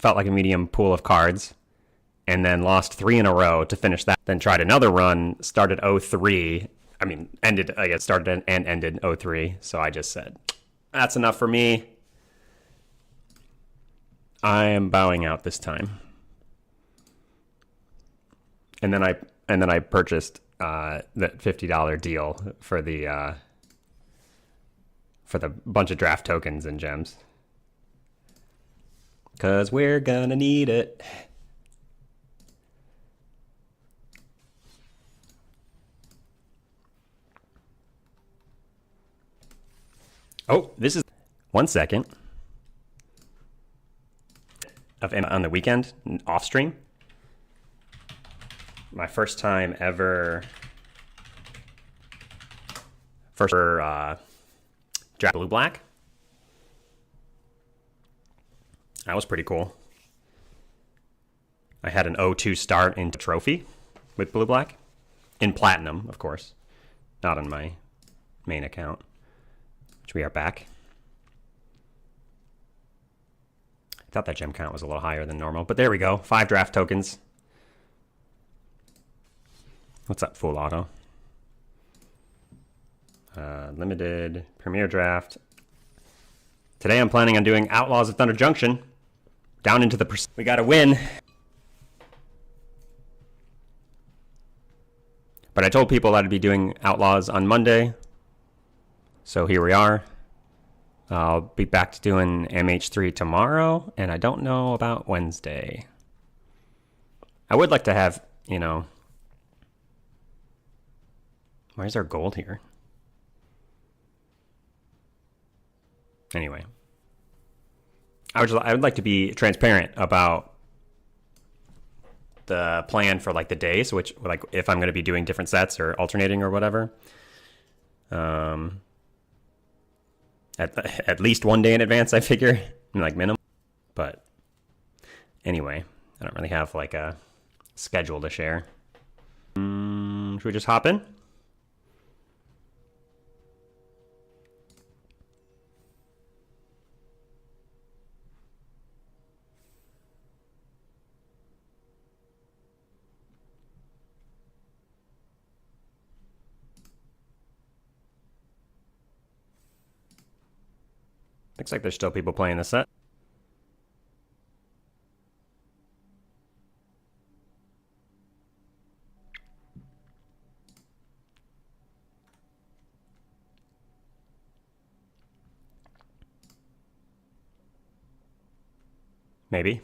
felt like a medium pool of cards, and then lost 3 in a row to finish that. Then tried another run, started 0-3. I mean, started and ended 0-3. So I just said, that's enough for me. I am bowing out this time. And then I purchased that $50 deal for the bunch of draft tokens and gems. 'Cause we're gonna need it. Oh, this is 1 second of on the weekend off stream. My first time ever. Draft blue black. That was pretty cool. I had an 0-2 start into trophy with blue black in platinum, of course, not on my main account. Which we are back. I thought that gem count was a little higher than normal, but there we go. 5 draft tokens. What's up, full auto? Limited premier draft. Today I'm planning on doing Outlaws of Thunder Junction. Down into the we gotta win. But I told people I'd be doing Outlaws on Monday. So here we are. I'll be back to doing MH3 tomorrow, and I don't know about Wednesday. I would like to have, you know... Where's our gold here? Anyway. I would like to be transparent about the plan for like the days, which like if I'm going to be doing different sets or alternating or whatever. At least 1 day in advance, I figure, like minimum. But anyway, I don't really have like a schedule to share. Should we just hop in? Looks like there's still people playing this set. Maybe.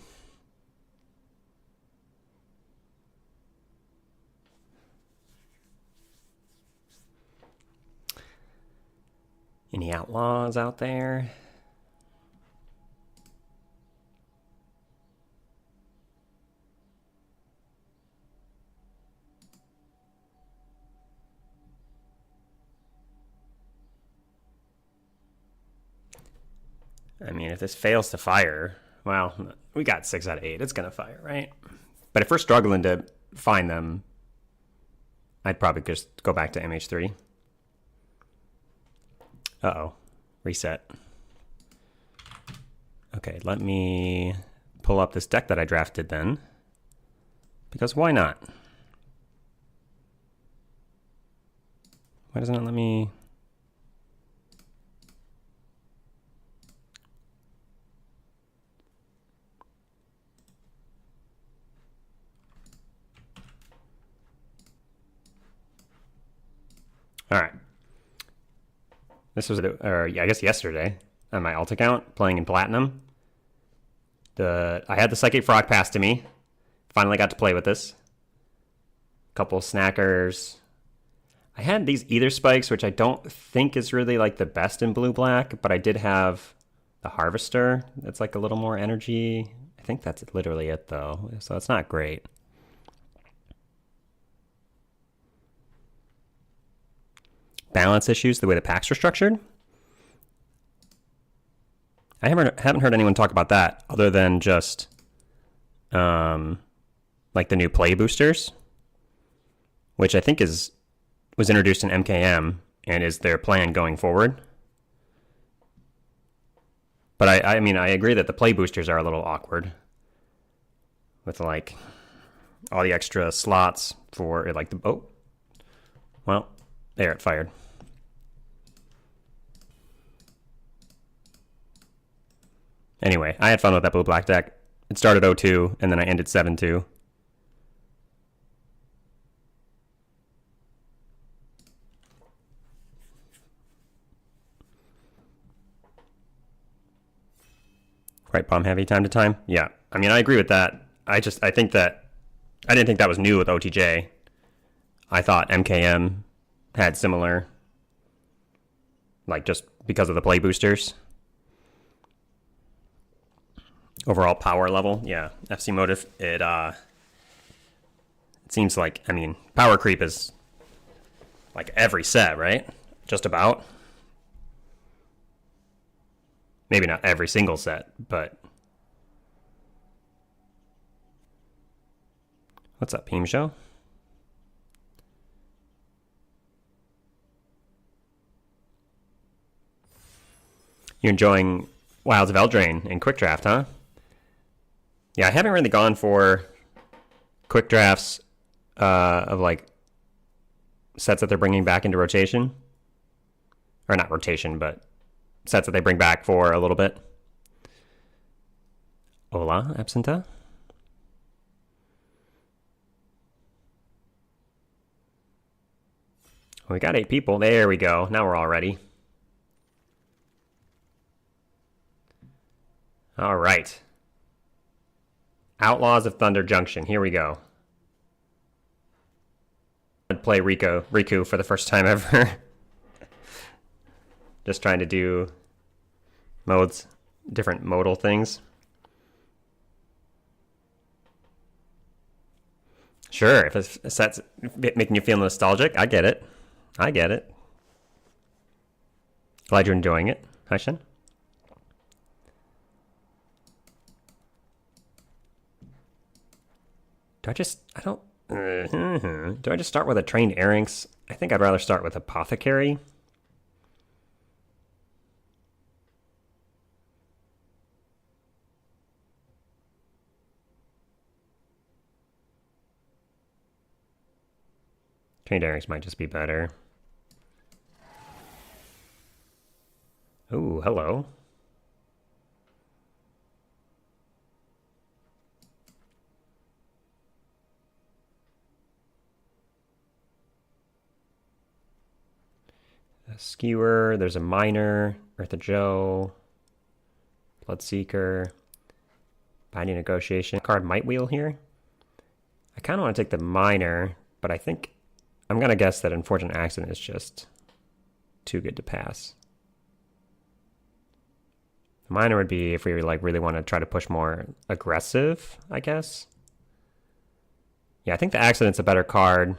Any outlaws out there? I mean, if this fails to fire, well, we got 6 out of 8. It's going to fire, right? But if we're struggling to find them, I'd probably just go back to MH3. Uh-oh. Reset. Okay, let me pull up this deck that I drafted then. Because why not? Why doesn't it let me... All right. This was, I guess yesterday on my alt account playing in Platinum. I had the Psychic Frog passed to me. Finally got to play with this. Couple snackers. I had these Ether Spikes, which I don't think is really like the best in blue-black, but I did have the Harvester. That's like a little more energy. I think that's literally it though, so it's not great. Balance issues, the way the packs are structured. I haven't heard anyone talk about that other than just like the new play boosters, which I think was introduced in MKM and is their plan going forward. But I mean, I agree that the play boosters are a little awkward. with like all the extra slots for like the well, there it fired. Anyway, I had fun with that blue black deck. It started 0-2 and then I ended 7-2. Right, bomb heavy time to time. Yeah, I mean, I agree with that. I didn't think that was new with OTJ. I thought MKM had similar, like just because of the play boosters. Overall power level, yeah. FC Motive, it seems like, I mean, power creep is like every set, right? Just about. Maybe not every single set, but... What's up, Peem Show? You're enjoying Wilds of Eldraine in Quick Draft, huh? Yeah, I haven't really gone for quick drafts of like sets that they're bringing back into rotation. Or not rotation, but sets that they bring back for a little bit. Hola, Absenta. We got 8 people. There we go. Now we're all ready. All right. Outlaws of Thunder Junction. Here we go. I'd play Riku for the first time ever. Just trying to do modes, different modal things. Sure, if a set's making you feel nostalgic, I get it. I get it. Glad you're enjoying it. Hi, Shen. Do I just start with a Trained Erranx? I think I'd rather start with Apothecary. Trained Erranx might just be better. Ooh, hello. A Skewer, there's a Miner, Eartha Joe, Bloodseeker, Binding Negotiation. Card Might Wheel here. I kind of want to take the Miner, but I think I'm going to guess that Unfortunate Accident is just too good to pass. The Miner would be if we like really want to try to push more aggressive, I guess. Yeah, I think the Accident's a better card.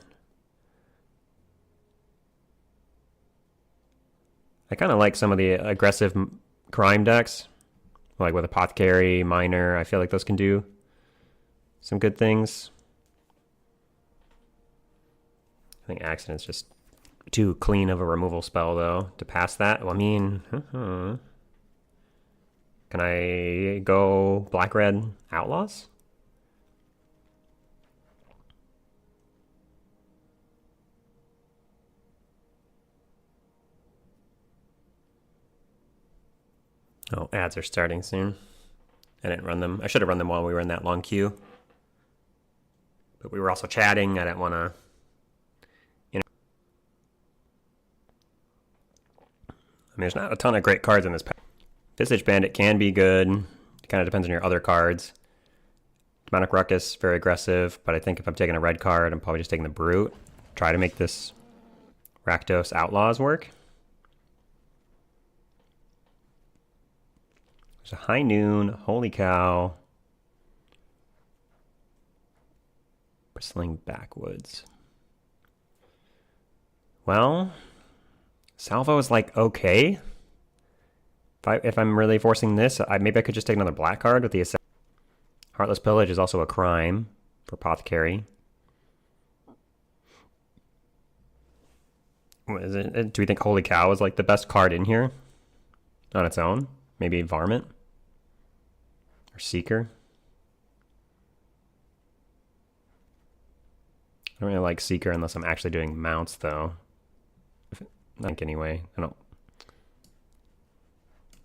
I kind of like some of the aggressive crime decks, like with Apothecary, Miner. I feel like those can do some good things. I think Accident's just too clean of a removal spell, though, to pass that. Well, I mean, can I go Black-Red Outlaws? Oh, ads are starting soon. I didn't run them. I should have run them while we were in that long queue. But we were also chatting. I didn't want to... I mean, there's not a ton of great cards in this pack. Visage Bandit can be good. It kind of depends on your other cards. Demonic Ruckus, very aggressive. But I think if I'm taking a red card, I'm probably just taking the Brute. Try to make this Rakdos Outlaws work. There's a High Noon, Holy Cow, Bristling Backwoods. Well, Salvo is like okay. If I'm really forcing this, maybe I could just take another black card with the Assassin. Heartless Pillage is also a crime for Apothecary. Do we think Holy Cow is like the best card in here on its own? Maybe Varmint or Seeker. I don't really like Seeker unless I'm actually doing mounts, though. I think anyway. I don't.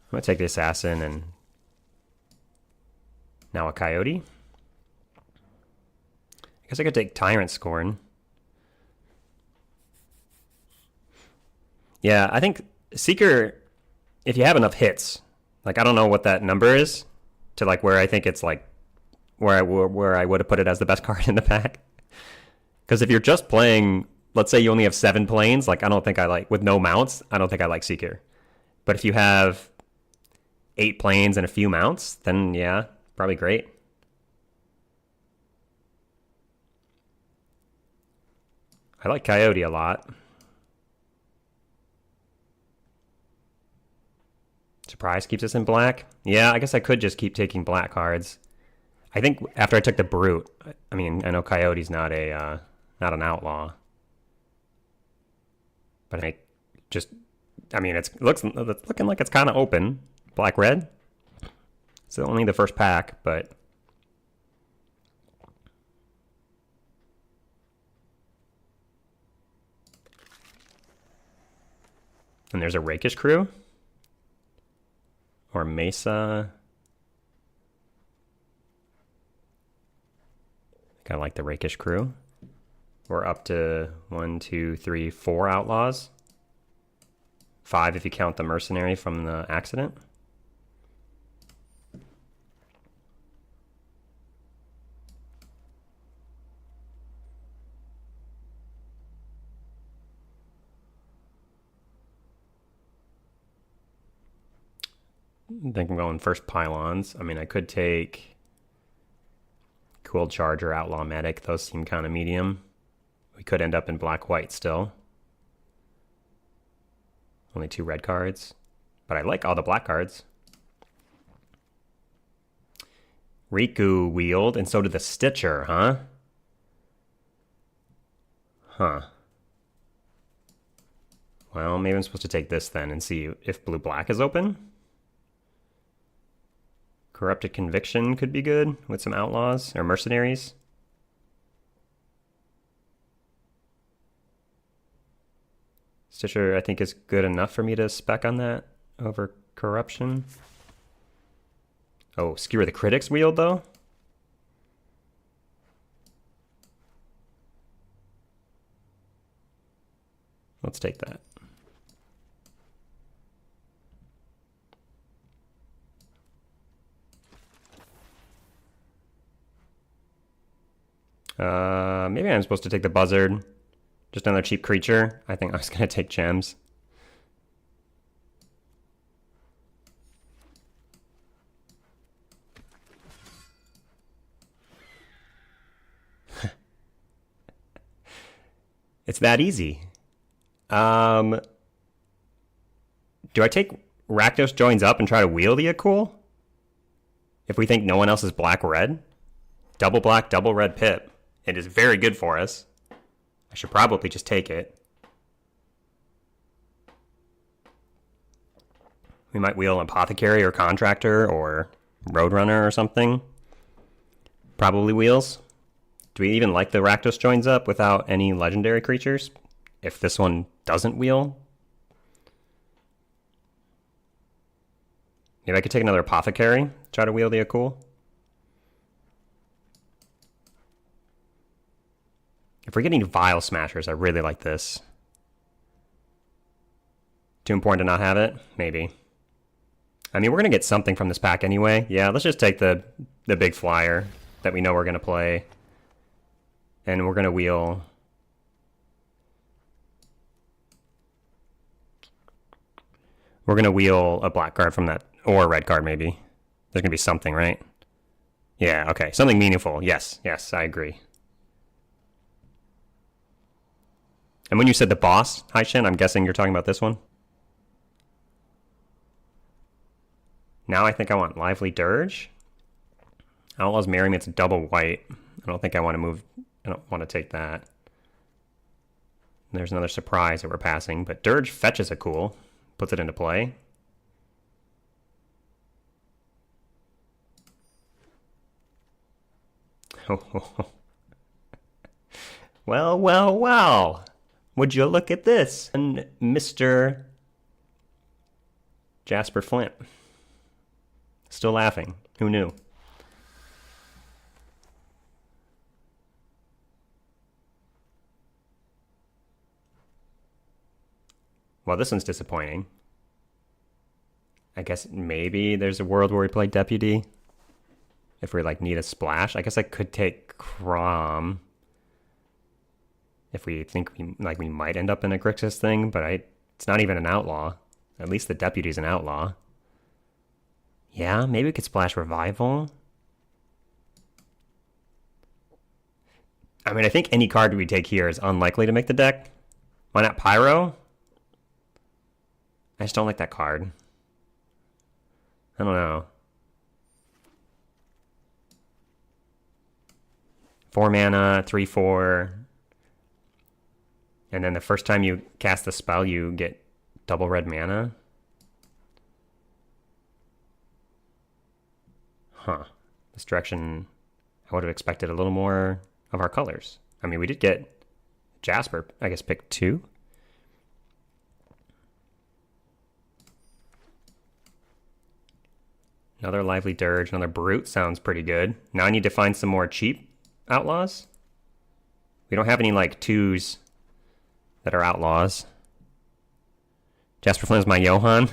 I'm gonna take the Assassin and now a Coyote. I guess I could take Tyrant Scorn. Yeah, I think Seeker, if you have enough hits, like I don't know what that number is to like where I think it's like where I would have put it as the best card in the pack. Because if you're just playing, let's say you only have 7 planes, like I don't think I like, with no mounts, I don't think I like Seeker. But if you have 8 planes and a few mounts, then yeah, probably great. I like Coyote a lot. Surprise keeps us in black. Yeah, I guess I could just keep taking black cards. I think after I took the Brute, I mean, I know Coyote's not an outlaw, but I mean, it's looking like it's kind of open. Black red. It's only the first pack, but and there's a Rakish Crew or Mesa. I like the Rakish Crew. We're up to 1, 2, 3, 4 outlaws. 5 if you count the mercenary from the accident. I think I'm going first pylons. I mean, I could take Cool Charger, Outlaw Medic. Those seem kind of medium. We could end up in black-white still. Only 2 red cards. But I like all the black cards. Riku wheeled, and so did the Stitcher, huh? Huh. Well, maybe I'm supposed to take this then and see if blue-black is open. Corrupted Conviction could be good with some outlaws or mercenaries. Stitcher, I think, is good enough for me to spec on that over Corruption. Oh, Skewer the Critics wield, though? Let's take that. Maybe I'm supposed to take the Buzzard. Just another cheap creature. I think I was going to take Gems. It's that easy. Do I take Rakdos Joins Up and try to wheel the Akul? If we think no one else is black-red? Double black, double red pip. It is very good for us. I should probably just take it. We might wheel Apothecary or Contractor or Roadrunner or something. Probably wheels. Do we even like the Rakdos Joins Up without any legendary creatures? If this one doesn't wheel? Maybe I could take another Apothecary, try to wheel the Akul. If we're getting Vial Smashers, I really like this. Too important to not have it? Maybe. I mean, we're going to get something from this pack anyway. Yeah, let's just take the big flyer that we know we're going to play. And we're going to wheel... We're going to wheel a black card from that, or a red card maybe. There's going to be something, right? Yeah, okay. Something meaningful. Yes, I agree. And when you said the boss, Haishin, I'm guessing you're talking about this one? Now I think I want Lively Dirge. Outlaws Marry Me, it's double white. I don't think I want to move... I don't want to take that. There's another surprise that we're passing, but Dirge fetches a cool. Puts it into play. Well, well, well. Would you look at this? And Mr. Jasper Flint. Still laughing. Who knew? Well, this one's disappointing. I guess maybe there's a world where we play Deputy. If we like need a splash. I guess I could take Crom. If we think we might end up in a Grixis thing, but it's not even an outlaw. At least the Deputy's an outlaw. Yeah, maybe we could splash Revival. I mean, I think any card we take here is unlikely to make the deck. Why not Pyro? I just don't like that card. I don't know. 4 mana, 3/4. And then the first time you cast the spell, you get double red mana. Huh. This direction, I would have expected a little more of our colors. I mean, we did get Jasper, I guess, pick 2. Another Lively Dirge, another Brute sounds pretty good. Now I need to find some more cheap outlaws. We don't have any, like, 2s that are outlaws. Jasper Flint's my Johan.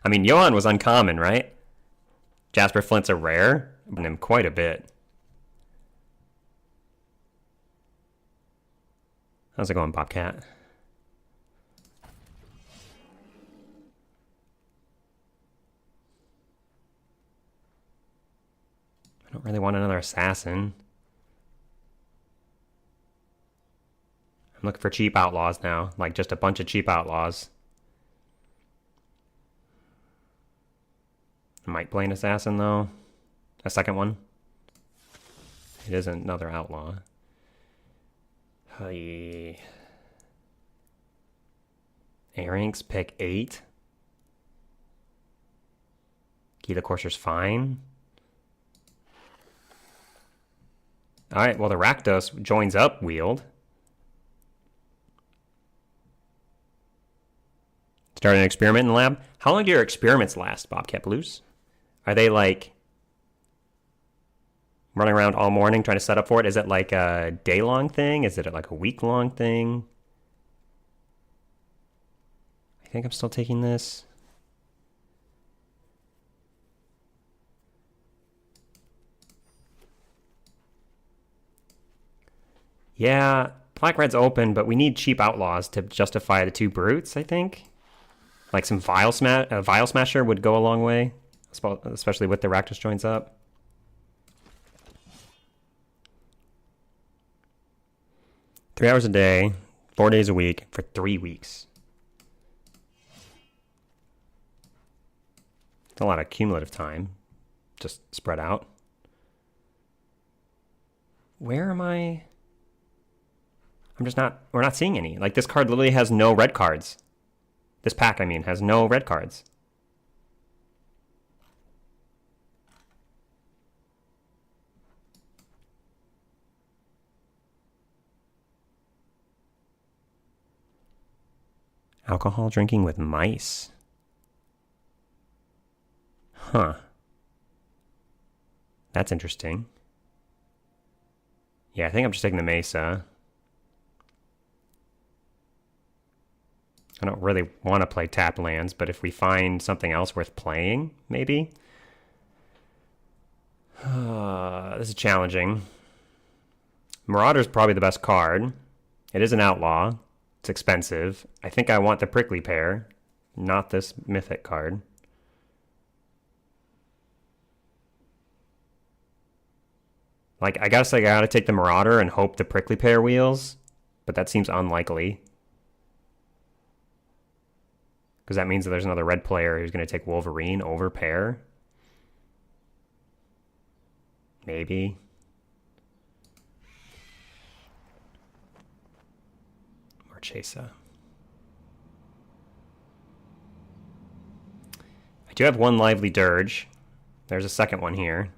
I mean, Johan was uncommon, right? Jasper Flint's a rare. I've been him quite a bit. How's it going, Bobcat? I don't really want another assassin. I'm looking for cheap outlaws now, like just a bunch of cheap outlaws. I might play an assassin though. A second one. It is another outlaw. Hey. Arinx pick 8. Gila Courser's fine. Alright, well the Rakdos joins up Wield. Start an experiment in the lab. How long do your experiments last, Bobcat Blues? Are they like running around all morning trying to set up for it? Is it like a day-long thing? Is it like a week-long thing? I think I'm still taking this. Yeah, Black-Red's open, but we need cheap outlaws to justify the 2 Brutes, I think. Like some Vial Smasher would go a long way, especially with the Rakdos joins up. Three hours a day, 4 days a week, for 3 weeks. It's a lot of cumulative time, just spread out. Where am I? We're not seeing any. Like, this card literally has no red cards. This pack, I mean, has no red cards. Alcohol drinking with mice. Huh. That's interesting. Yeah, I think I'm just taking the Mesa. I don't really want to play tap lands, but if we find something else worth playing, maybe. This is challenging. Marauder's probably the best card. It is an outlaw. It's expensive. I think I want the Prickly Pear, not this Mythic card. Like, I guess I gotta take the Marauder and hope the Prickly Pear wheels, but that seems unlikely. Because that means that there's another red player who's going to take Wolverine over Pear. Maybe. Marchesa. I do have one Lively Dirge. There's a second one here.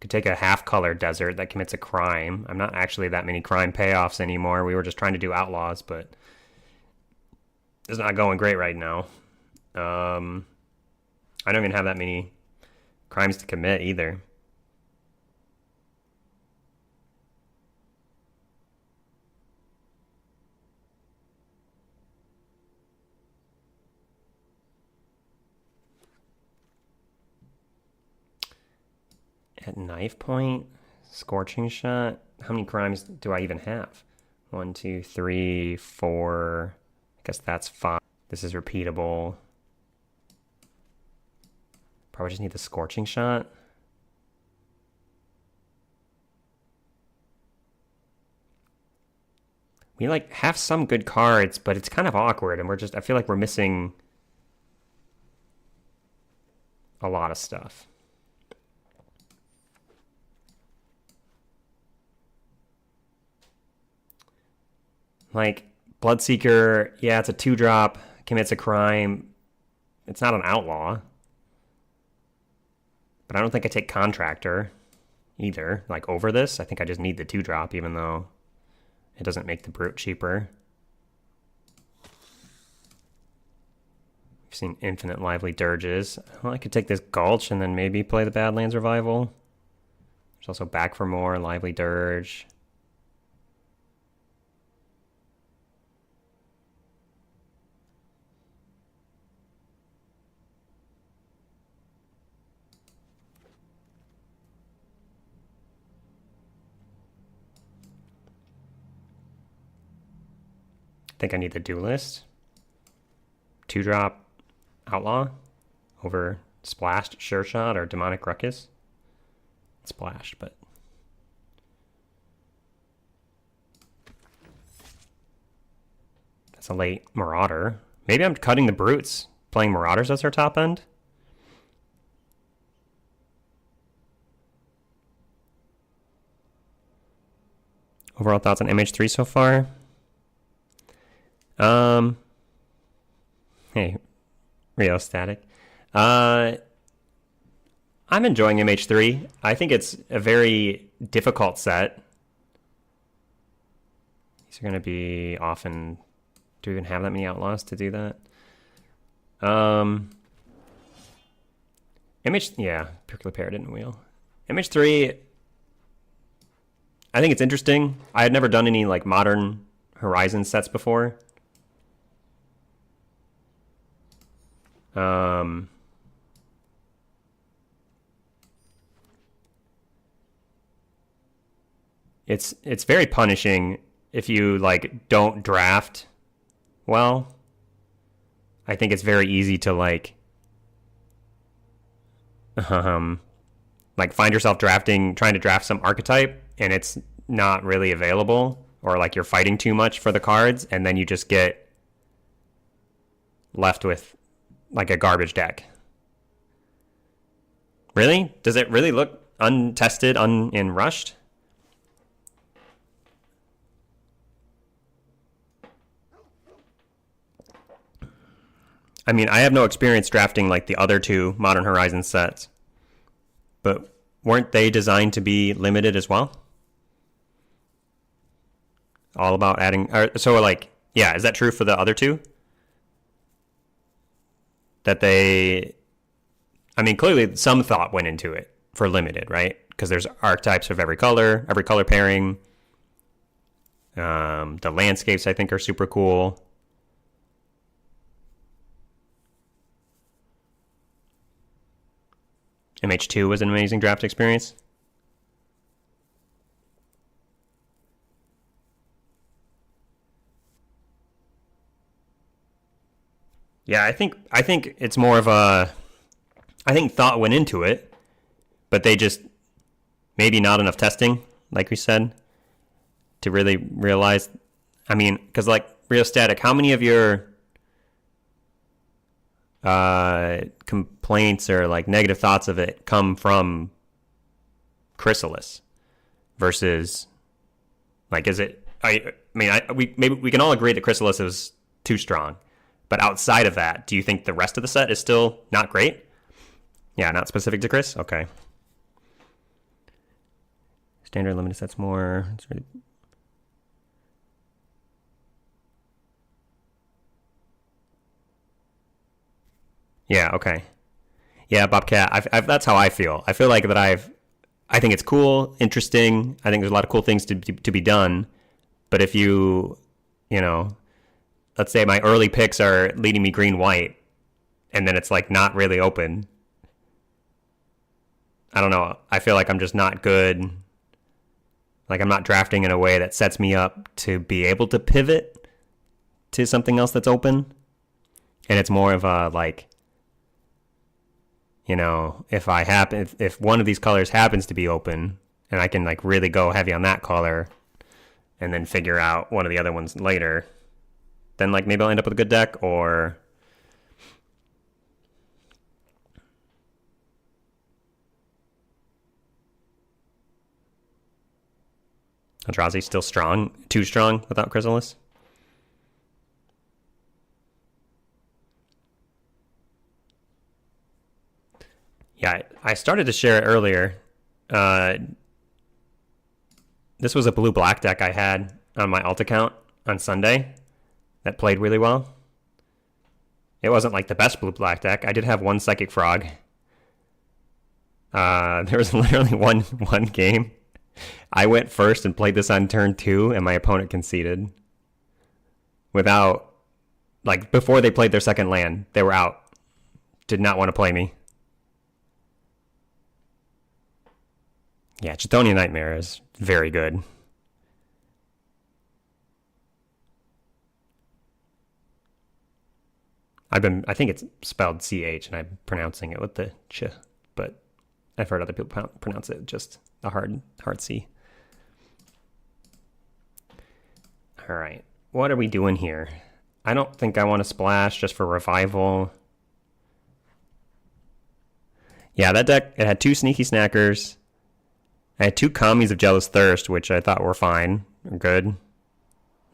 Could take a half-color desert that commits a crime. I'm not actually that many crime payoffs anymore. We were just trying to do outlaws, but it's not going great right now. I don't even have that many crimes to commit either. At knife point, scorching shot. How many crimes do I even have? 1, 2, 3, 4. I guess that's 5. This is repeatable. Probably just need the scorching shot. We like have some good cards, but it's kind of awkward, and I feel like we're missing a lot of stuff. Like, Bloodseeker, yeah, it's a 2-drop, commits a crime. It's not an outlaw. But I don't think I take Contractor either, like, over this. I think I just need the 2-drop, even though it doesn't make the Brute cheaper. We've seen infinite Lively Dirges. Well, I could take this Gulch and then maybe play the Badlands Revival. There's also Back for More, Lively Dirge. I think I need the Duelist. 2-drop Outlaw over Splashed Sure Shot or Demonic Ruckus. Splashed, but that's a late Marauder. Maybe I'm cutting the Brutes, playing Marauders as our top end. Overall thoughts on MH3 so far? Hey, Rio Static. I'm enjoying MH3. I think it's a very difficult set. These are going to be often... Do we even have that many outlaws to do that? Yeah, Perkula Pair didn't wheel. MH3, I think it's interesting. I had never done any like modern Horizon sets before. It's very punishing if you like don't draft well. I think it's very easy to like find yourself trying to draft some archetype and it's not really available, or like you're fighting too much for the cards and then you just get left with like a garbage deck. Really? Does it really look untested and rushed? I mean, I have no experience drafting like the other two Modern Horizon sets, but weren't they designed to be limited as well? All about adding... So, like, yeah, is that true for the other two? That they... I mean, clearly some thought went into it for limited, right? Because there's archetypes of every color pairing. The landscapes, I think, are super cool. MH2 was an amazing draft experience. Yeah, I think it's more of a... I think thought went into it, but they just... Maybe not enough testing, like we said, to really realize... I mean, because like Rheostatic, how many of your complaints or like negative thoughts of it come from Chrysalis versus like, is it... we can all agree that Chrysalis is too strong. But outside of that, do you think the rest of the set is still not great? Yeah, not specific to Chris? Okay. Standard limited sets more. It's really... Yeah, okay. Yeah, Bobcat. That's how I feel. I feel like that I think it's cool, interesting. I think there's a lot of cool things to be done. But if you know, let's say my early picks are leading me green white, and then it's like not really open. I don't know. I feel like I'm just not good. Like I'm not drafting in a way that sets me up to be able to pivot to something else that's open. And it's more of a like, if one of these colors happens to be open and I can like really go heavy on that color and then figure out one of the other ones later, then like maybe I'll end up with a good deck. Or Eldrazi still strong, too strong without Chrysalis. Yeah, I started to share it earlier. This was a blue-black deck I had on my alt account on Sunday that played really well. It wasn't like the best blue-black deck. I did have one Psychic Frog. There was literally one game. I went first and played this on turn 2, and my opponent conceded. Without, like, before they played their second land, they were out. Did not want to play me. Yeah, Chthonian Nightmare is very good. I think it's spelled CH, and I'm pronouncing it with the ch, but I've heard other people pronounce it just a hard C. All right, what are we doing here? I don't think I want to splash just for revival. Yeah, that deck, it had 2 Sneaky Snackers. I had 2 Commies of Jealous Thirst, which I thought were fine, or good.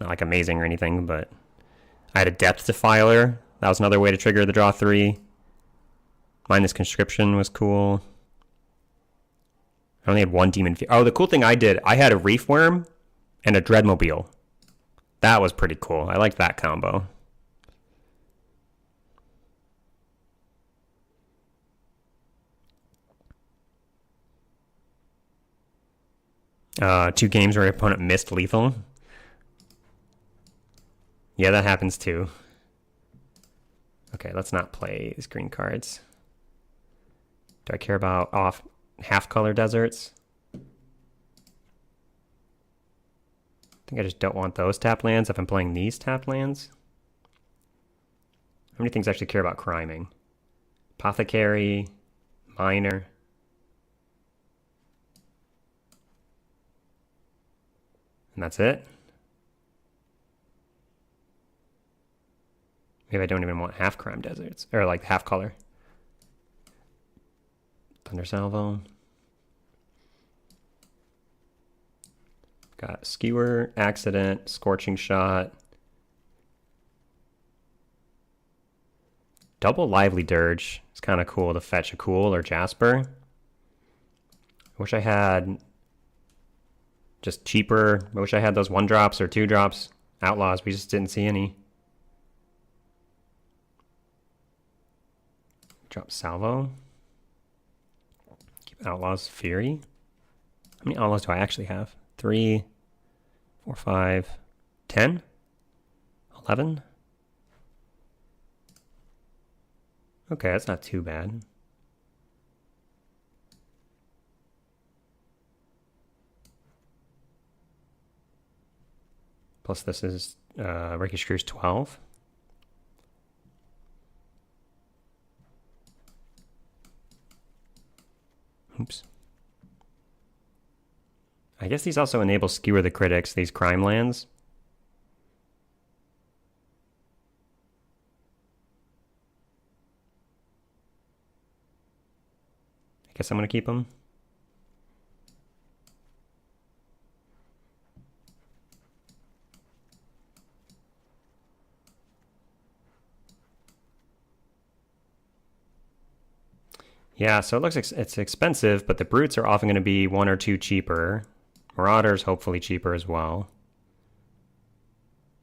Not like amazing or anything, but I had a Depth Defiler. That was another way to trigger the draw 3. Mindless Conscription was cool. I only had 1 Demon Fear. Oh, the cool thing I did, I had a Reef Worm and a Dreadmobile. That was pretty cool. I liked that combo. Two games where your opponent missed lethal. Yeah, that happens too. Okay, let's not play these green cards. Do I care about off half-color deserts? I think I just don't want those tap lands if I'm playing these tap lands. How many things I actually care about criming? Apothecary, Miner. And that's it. Maybe I don't even want half crime deserts, or like half color. Thunder Salvo. Got Skewer, Accident, Scorching Shot. Double Lively Dirge. It's kind of cool to fetch a Cool or Jasper. I wish I had just cheaper. I wish I had those 1-drops or 2-drops. Outlaws, we just didn't see any. Drop Salvo. Keep Outlaws Fury. How many Outlaws do I actually have? 3, 4, 5, 10? 11? Okay, that's not too bad. Plus this is Rakish Cruise 12. Oops. I guess these also enable Skewer the Critics, these crime lands. I guess I'm going to keep them. Yeah, so it looks like it's expensive, but the brutes are often going to be 1 or 2 cheaper. Marauder's hopefully cheaper as well.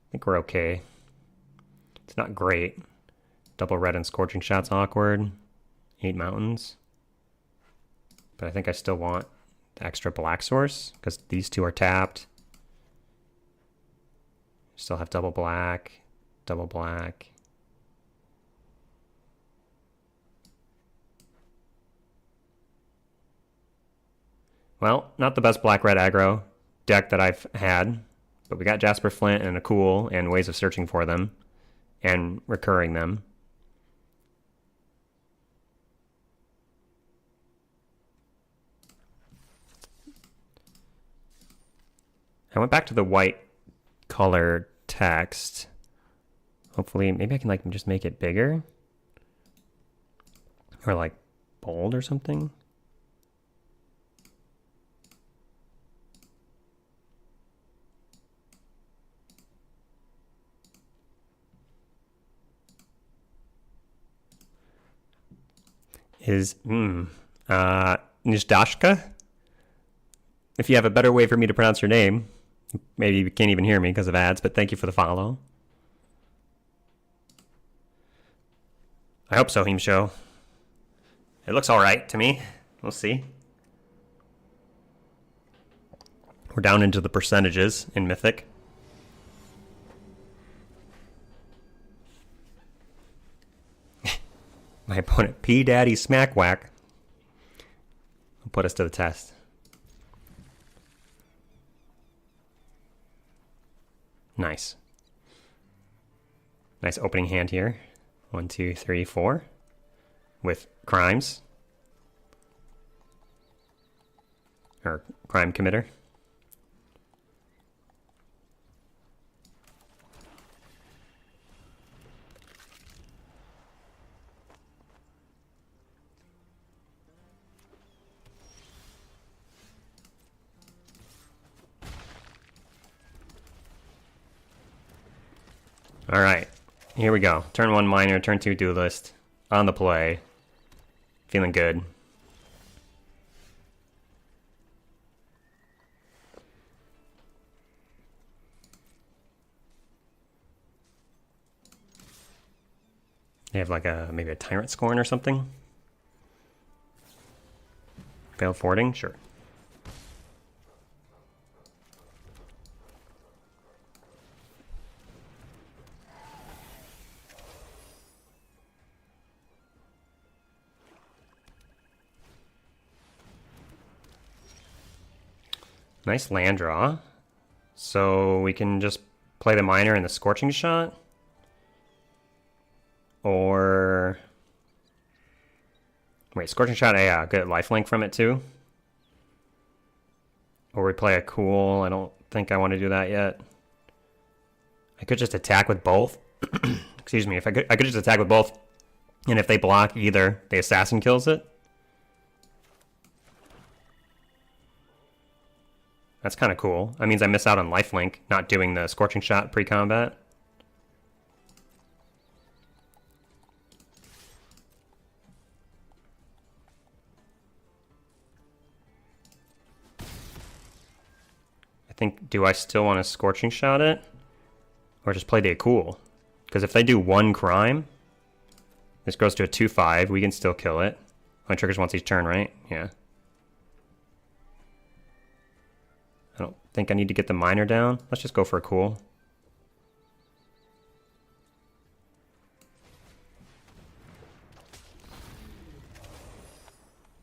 I think we're okay. It's not great. Double red and Scorching Shot's awkward. 8 mountains. But I think I still want the extra black source because these two are tapped. Still have double black, double black. Well, not the best black-red aggro deck that I've had, but we got Jasper Flint and a cool and ways of searching for them and recurring them. I went back to the white color text. Hopefully, maybe I can like just make it bigger or like bold or something. Is Nishdashka? If you have a better way for me to pronounce your name, maybe you can't even hear me because of ads, but thank you for the follow. I hope so, Himsho. It looks alright to me. We'll see. We're down into the percentages in Mythic. My opponent, P Daddy Smackwhack, will put us to the test. Nice. Nice opening hand here. 1, 2, 3, 4. With crimes. Or crime committer. All right, here we go. Turn 1 Miner, turn 2 Duelist. On the play. Feeling good. They have like maybe a Tyrant Scorn or something. Veiled Fording, sure. Nice land draw. So we can just play the Miner and the Scorching Shot. Or... Wait, Scorching Shot, yeah, good lifelink from it too. Or we play a cool. I don't think I want to do that yet. I could just attack with both. Excuse me, if I could just attack with both. And if they block either, the assassin kills it. That's kind of cool. That means I miss out on lifelink, not doing the Scorching Shot pre-combat. I think, do I still want to Scorching Shot it? Or just play the cool? Because if they do 1 crime, this goes to a 2/5, we can still kill it. Only triggers once each turn, right? Yeah. I don't think I need to get the Miner down. Let's just go for a cool.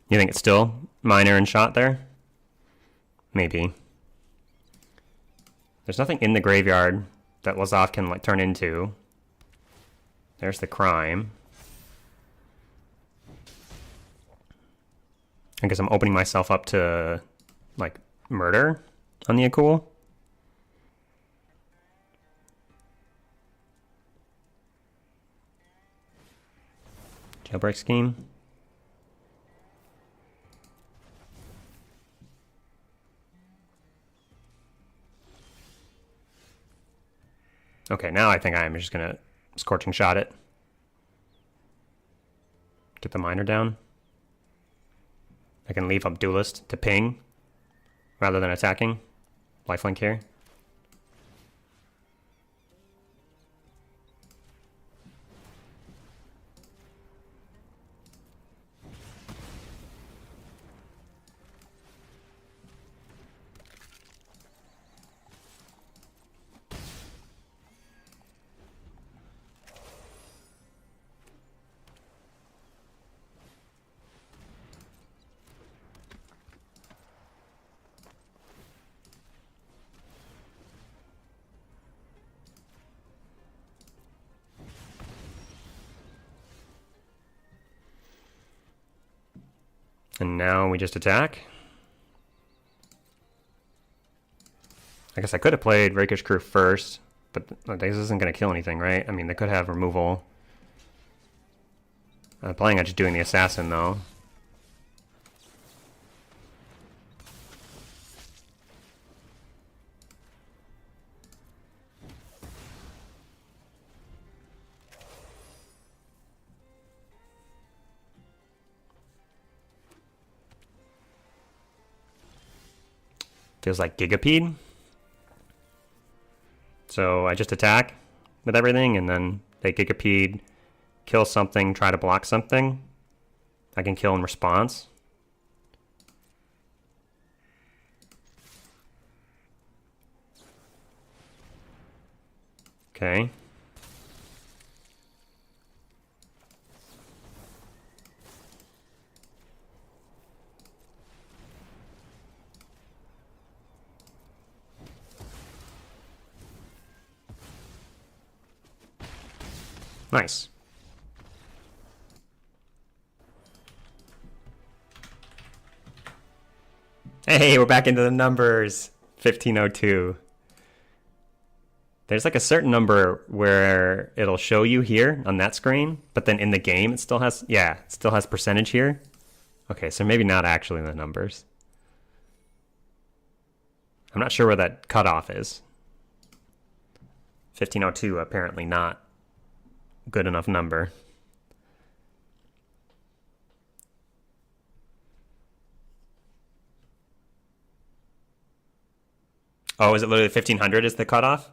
You think it's still Miner and Shot there? Maybe. There's nothing in the graveyard that Lazoth can like turn into. There's the crime. I guess I'm opening myself up to like murder on the Akul. Jailbreak scheme. Okay, now I think I am just gonna Scorching Shot it. Get the Miner down. I can leave up Duelist to ping. rather than attacking. Lifelink here. And now we just attack. I guess I could have played Rakish Crew first, but this isn't going to kill anything, right? I mean, they could have removal. I'm planning on just doing the Assassin, though. Feels like Gigapede. So I just attack with everything, and then they Gigapede, kill something, try to block something. I can kill in response. Okay. Nice. Hey, we're back into the numbers. 1502. There's like a certain number where it'll show you here on that screen, but then in the game it still has, yeah, it still has percentage here. Okay, so maybe not actually the numbers. I'm not sure where that cutoff is. 1502, apparently not good enough number. Oh, is it literally 1500 is the cutoff?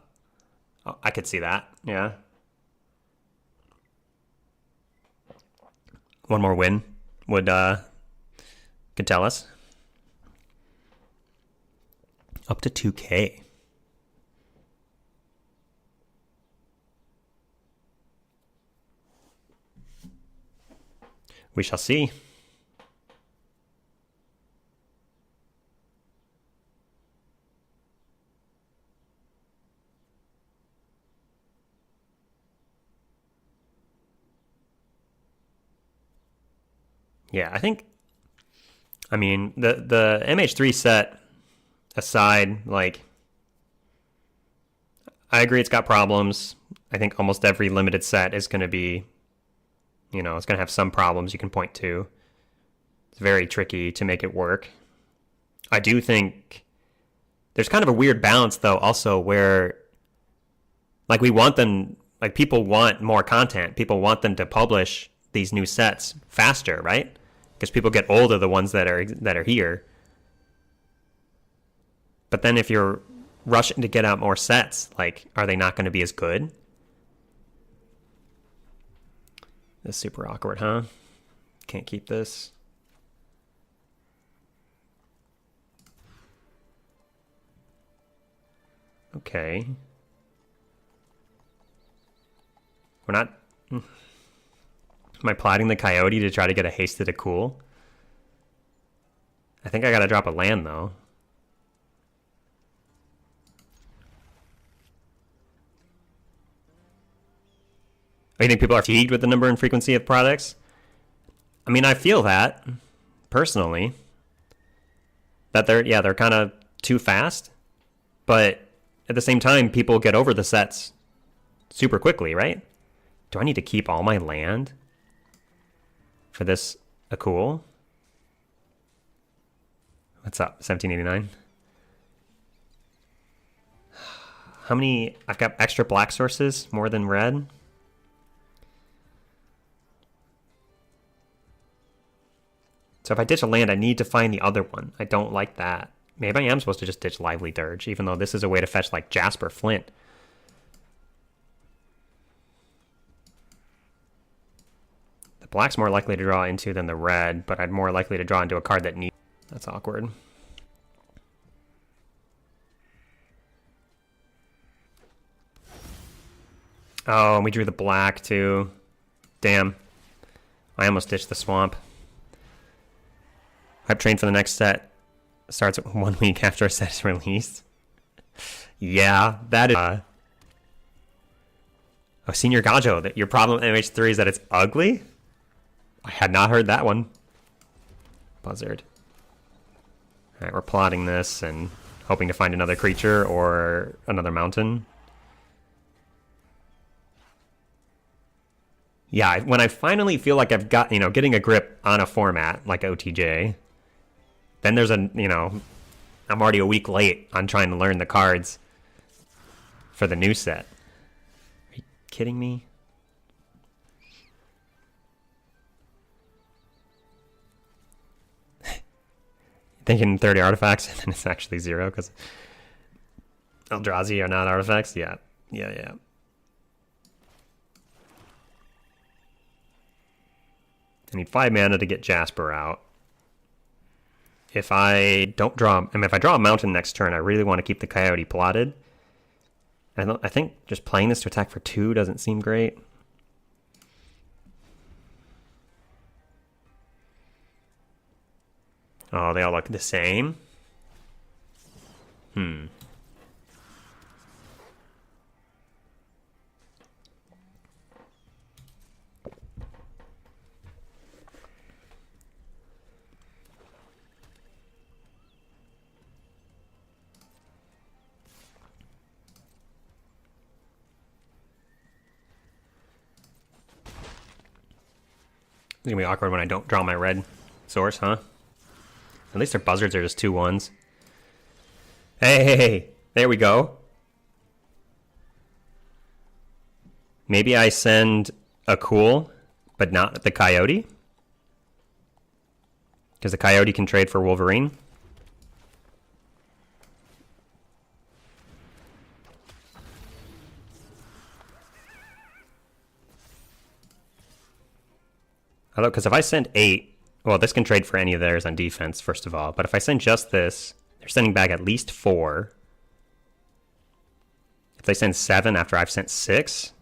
Oh, I could see that, yeah. One more win would could tell us. Up to 2K. We shall see. Yeah, I mean, the MH3 set aside, like, I agree it's got problems. I think almost every limited set is going to be, you know, it's going to have some problems you can point to. It's very tricky to make it work. I do think there's kind of a weird balance, though, also where, like, we want them, like, people want more content. People want them to publish these new sets faster, right? Because people get old of the ones that are here. But then if you're rushing to get out more sets, like, are they not going to be as good? This is super awkward, huh? Can't keep this. Okay. We're not... Am I plotting the Coyote to try to get a hasted a cool? I think I gotta drop a land, though. Oh, you think people are fatigued with the number and frequency of products? I mean, I feel that, personally. That they're kind of too fast. But at the same time, people get over the sets super quickly, right? Do I need to keep all my land for this a cool? What's up, 1789? How many? I've got extra black sources, more than red. So if I ditch a land, I need to find the other one. I don't like that. Maybe I am supposed to just ditch Lively Dirge, even though this is a way to fetch like Jasper Flint. The black's more likely to draw into than the red, but I'm more likely to draw into a card that needs... That's awkward. Oh, and we drew the black too. Damn. I almost ditched the swamp. Hype train for the next set starts 1 week after a set is released. Yeah, that is... oh, Senior Gajo, that your problem with MH3 is that it's ugly? I had not heard that one. Buzzard. Alright, we're plotting this and hoping to find another creature or another mountain. Yeah, when I finally feel like I've got, getting a grip on a format like OTJ, then there's I'm already a week late on trying to learn the cards for the new set. Are you kidding me? Thinking 30 artifacts and then it's actually 0 because Eldrazi are not artifacts? Yeah. I need 5 mana to get Jasper out. If I don't draw... if I draw a mountain next turn, I really want to keep the Coyote plotted. I think just playing this to attack for 2 doesn't seem great. Oh, they all look the same? It's gonna be awkward when I don't draw my red source, huh? At least their buzzards are just 2/1s. Hey, there we go. Maybe I send a Cool, but not the Coyote? Because the Coyote can trade for Wolverine. Because if I send 8, well, this can trade for any of theirs on defense, first of all. But if I send just this, they're sending back at least 4. If they send 7 after I've sent 6,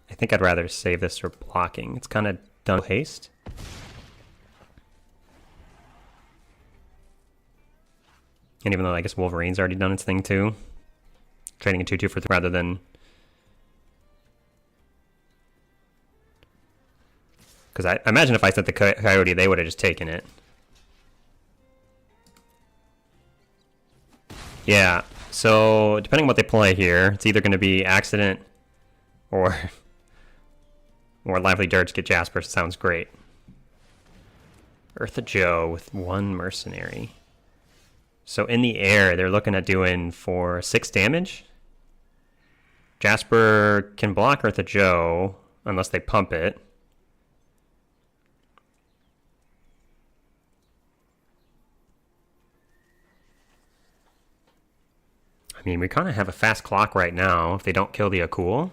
I think I'd rather save this for blocking. It's kind of done with haste. And even though I guess Wolverine's already done its thing too. Trading a 2/2 for 3 rather than... Because I imagine if I sent the Coyote, they would have just taken it. Yeah, so depending on what they play here, it's either going to be Accident or Lively Dirge get Jasper. Sounds great. Eartha Joe with 1 Mercenary. So in the air, they're looking at doing for 6 damage. Jasper can block Eartha Joe unless they pump it. I mean, we kind of have a fast clock right now if they don't kill the Akul.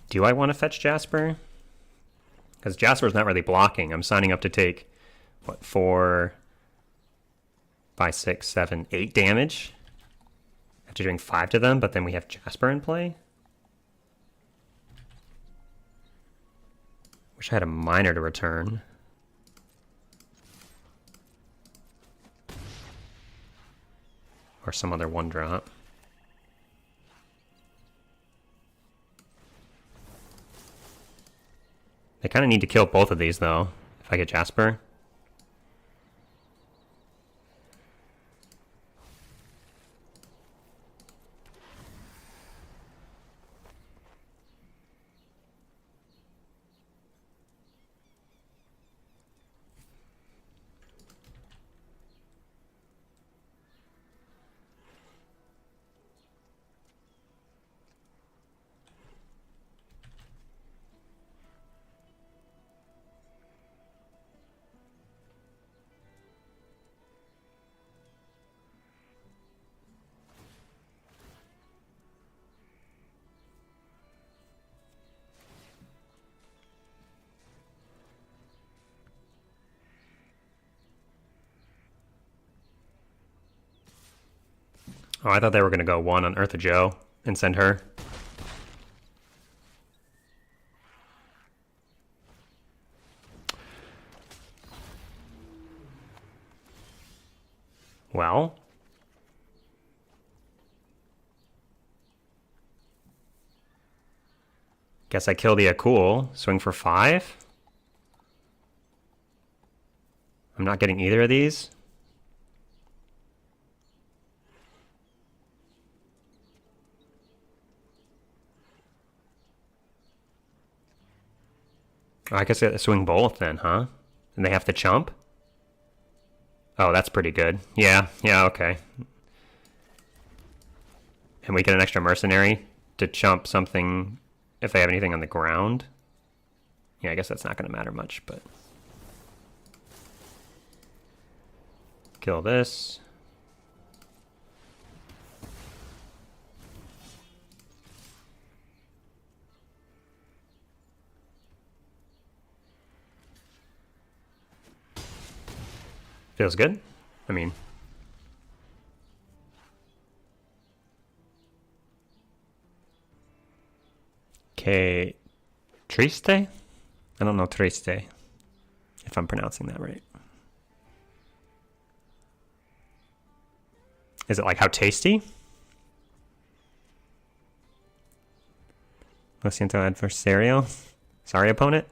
Do I want to fetch Jasper? Because Jasper's not really blocking. I'm signing up to take, what, 4, 5, 6, 7, 8 damage after doing 5 to them, but then we have Jasper in play? Wish I had a Miner to return. Or some other 1-drop. They kind of need to kill both of these, though, if I get Jasper. Oh, I thought they were going to go 1 on Eartha Joe and send her. Well, guess I kill the Akul, swing for 5. I'm not getting either of these. Oh, I guess I swing both then, huh? And they have to chump? Oh, that's pretty good. Yeah, okay. And we get an extra mercenary to chump something if they have anything on the ground. Yeah, I guess that's not going to matter much, but... Kill this. Feels good. I mean... Okay... Triste? I don't know Triste, if I'm pronouncing that right. Is it like how tasty? Lo siento adversario. Sorry, opponent.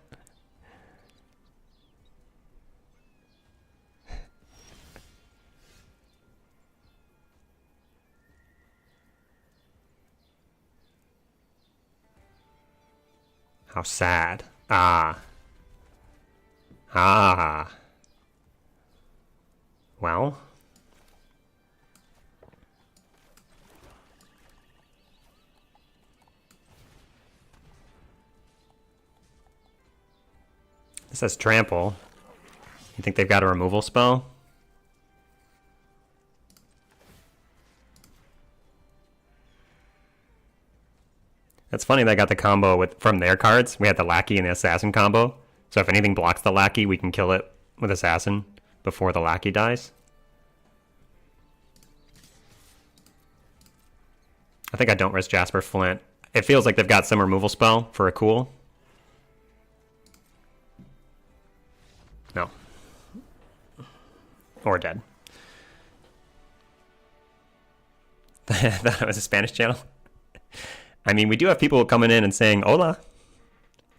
How sad. Ah. Well. It says trample. You think they've got a removal spell? It's funny they got the combo from their cards. We had the Lackey and the Assassin combo. So if anything blocks the Lackey, we can kill it with Assassin before the Lackey dies. I think I don't risk Jasper Flint. It feels like they've got some removal spell for a cool. No. Or dead. That was a Spanish channel. I mean, we do have people coming in and saying hola,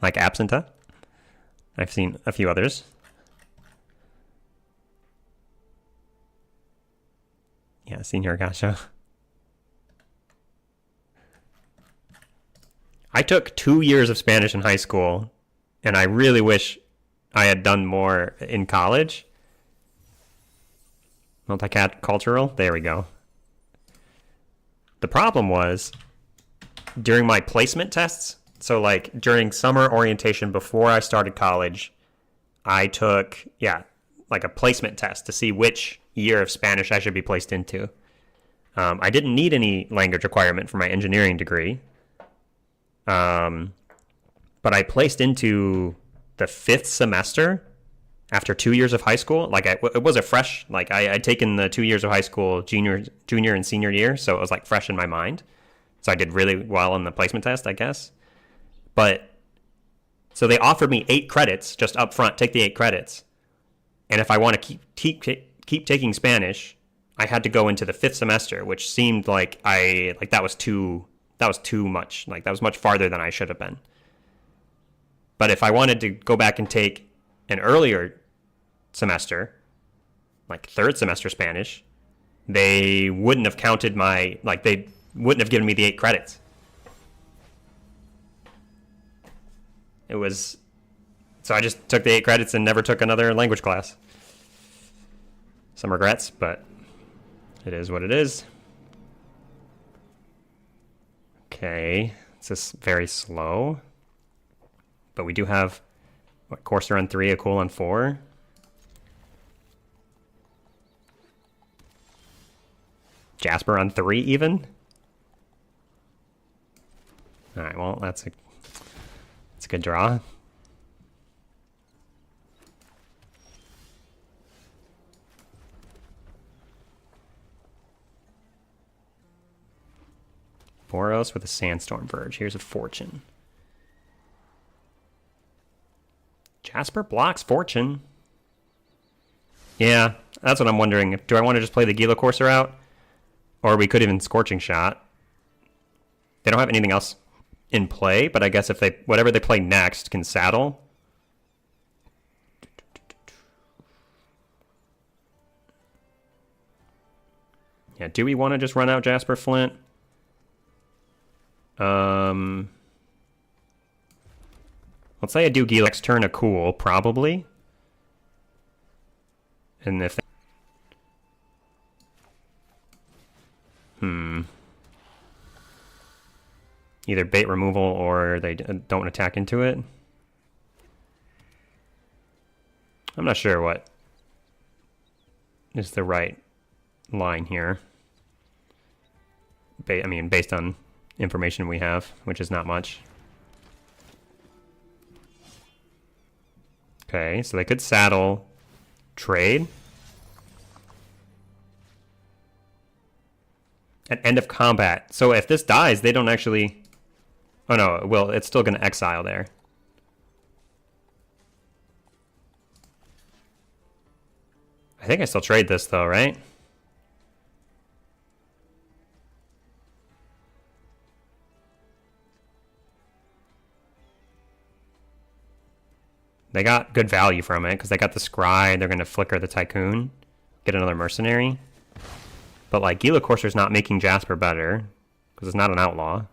like Absenta. I've seen a few others. Yeah, Senor Gacha. I took 2 years of Spanish in high school, and I really wish I had done more in college. Multicultural, there we go. The problem was, during my placement tests, so like during summer orientation before I started college, I took, like a placement test to see which year of Spanish I should be placed into. I didn't need any language requirement for my engineering degree. But I placed into the 5th semester after 2 years of high school. Like it was a fresh, like I'd taken the 2 years of high school, junior and senior year. So it was like fresh in my mind. So I did really well on the placement test, I guess. But so they offered me 8 credits just up front, take the 8 credits. And if I want to keep taking Spanish, I had to go into the 5th semester, which seemed like that was too much. Like that was much farther than I should have been. But if I wanted to go back and take an earlier semester, like 3rd semester Spanish, they wouldn't have counted they wouldn't have given me the 8 credits. So I just took the 8 credits and never took another language class. Some regrets, but it is what it is. Okay, it's just very slow. But we do have, Courser on 3, Akul on 4. Jasper on 3 even. Alright, well, that's a good draw. Boros with a Sandstorm Verge. Here's a Fortune. Jasper blocks Fortune. Yeah, that's what I'm wondering. Do I want to just play the Gila Courser out? Or we could even Scorching Shot. They don't have anything else in play, but I guess if they whatever they play next can saddle. Yeah, do we want to just run out Jasper Flint? Let's say I do Gila next turn a cool, probably. And if either bait removal or they don't attack into it. I'm not sure what is the right line here. I mean, based on information we have, which is not much. Okay, so they could saddle, trade. At end of combat. So if this dies, they don't actually... Oh no, well, it's still going to exile there. I think I still trade this though, right? They got good value from it because they got the Scry. They're going to flicker the Tycoon, get another Mercenary. But like Gila Courser's not making Jasper better because it's not an outlaw.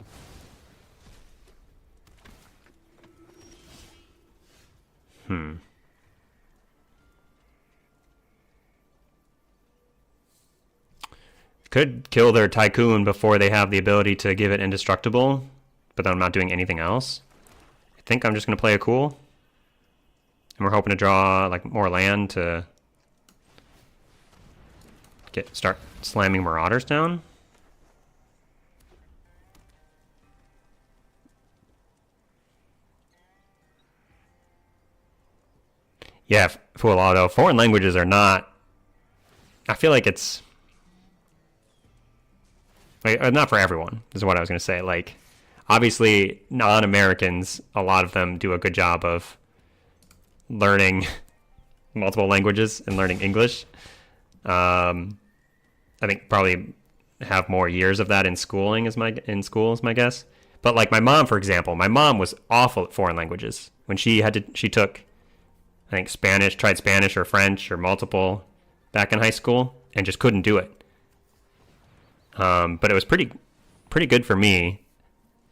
Could kill their Tycoon before they have the ability to give it indestructible, but then I'm not doing anything else. I think I'm just going to play a cool. And we're hoping to draw like more land to start slamming Marauders down. Yeah, Full Auto. Foreign languages are not... I feel like it's... Like, not for everyone, is what I was going to say. Like, obviously, non-Americans, a lot of them do a good job of learning multiple languages and learning English. I think probably have more years of that in schooling is my guess. But like my mom, for example, my mom was awful at foreign languages. When she took, I think tried Spanish or French or multiple back in high school and just couldn't do it. But it was pretty good for me.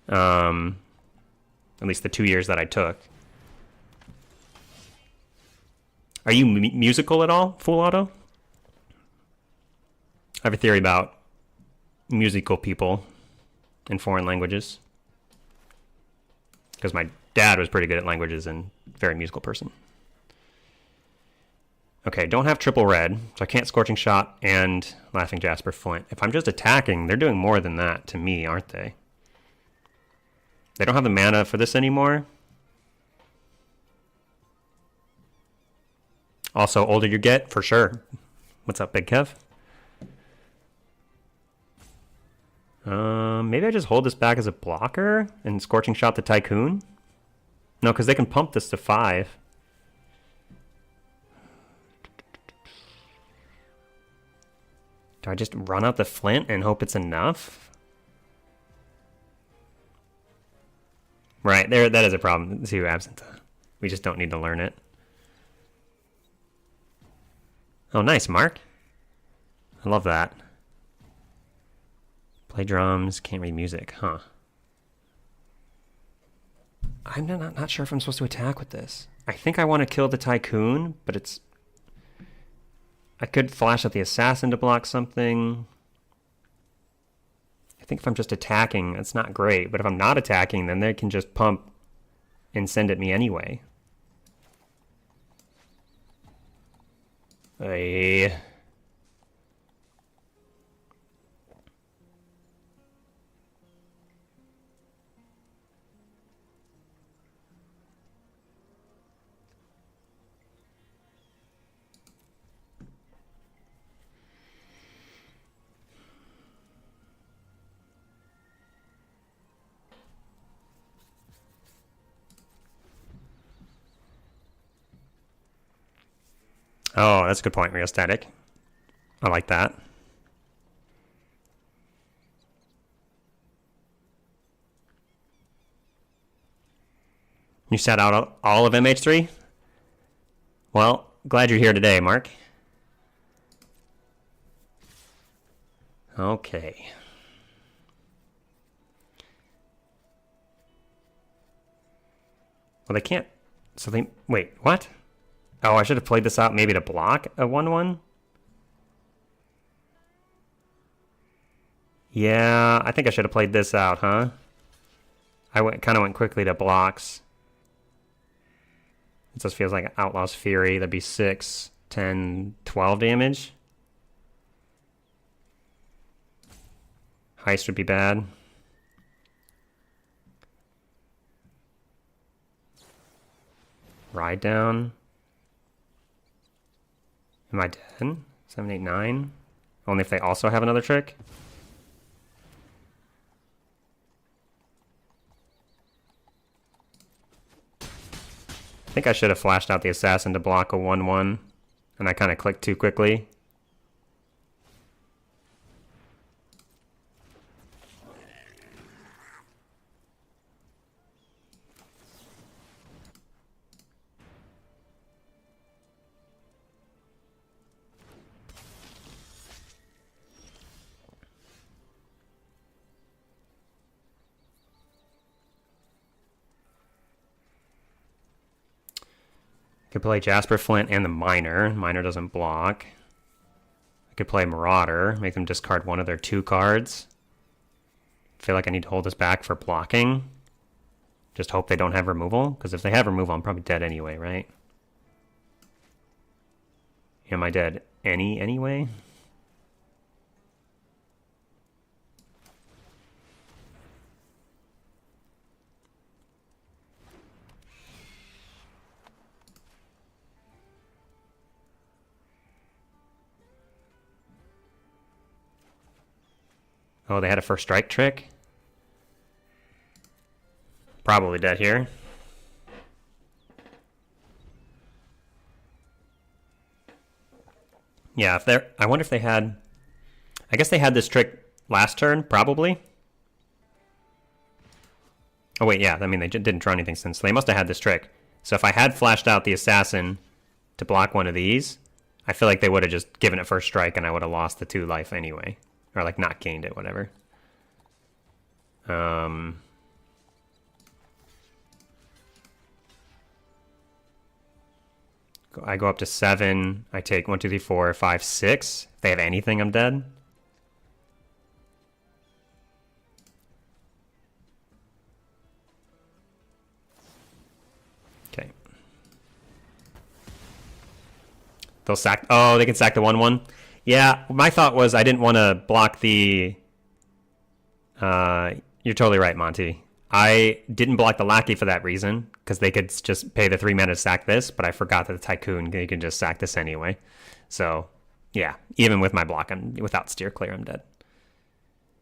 At least the 2 years that I took. Are you musical at all, Full Auto? I have a theory about musical people in foreign languages. Because my dad was pretty good at languages and very musical person. Okay, don't have triple red, so I can't Scorching Shot and Laughing Jasper Flint. If I'm just attacking, they're doing more than that to me, aren't they? They don't have the mana for this anymore. Also, older you get, for sure. What's up, Big Kev? Maybe I just hold this back as a blocker and Scorching Shot the Tycoon? No, because they can pump this to 5. Do I just run out the Flint and hope it's enough? Right, that is a problem. See, Absinthe. We just don't need to learn it. Oh, nice, Mark. I love that. Play drums, can't read music, huh? I'm not sure if I'm supposed to attack with this. I think I want to kill the Tycoon, but it's... I could flash at the Assassin to block something. I think if I'm just attacking, it's not great. But if I'm not attacking, then they can just pump and send at me anyway. Oh, that's a good point, Rheostatic. I like that. You sat out all of MH3? Well, glad you're here today, Mark. Okay. Well, they can't... So they... Wait, what? Oh, I should have played this out maybe to block a 1-1? Yeah, I think I should have played this out, huh? I kind of went quickly to blocks. It just feels like Outlaw's Fury. That'd be 6, 10, 12 damage. Heist would be bad. Ride down. Am I dead? 7, 8, 9? Only if they also have another trick? I think I should have flashed out the assassin to block a 1-1, and I kind of clicked too quickly. Could play Jasper Flint and the Miner. Miner doesn't block. I could play Marauder, make them discard one of their 2 cards. Feel like I need to hold this back for blocking. Just hope they don't have removal, because if they have removal, I'm probably dead anyway, right? Am I dead anyway? Oh, they had a first strike trick? Probably dead here. Yeah, if they're... I wonder if they had... I guess they had this trick last turn, probably. Oh, wait, yeah. I mean, they didn't draw anything since. So they must have had this trick. So if I had flashed out the assassin to block one of these, I feel like they would have just given it first strike and I would have lost the 2 life anyway. Or, like, not gained it, whatever. I go up to 7. I take 1, 2, 3, 4, 5, 6. If they have anything, I'm dead. Okay. They'll sack... Oh, they can sack the 1-1. Yeah, my thought was I didn't want to block the... You're totally right, Monty. I didn't block the Lackey for that reason, because they could just pay the 3 mana to sack this, but I forgot that the Tycoon, they can just sack this anyway. So, yeah, even with my block, without Steer Clear, I'm dead.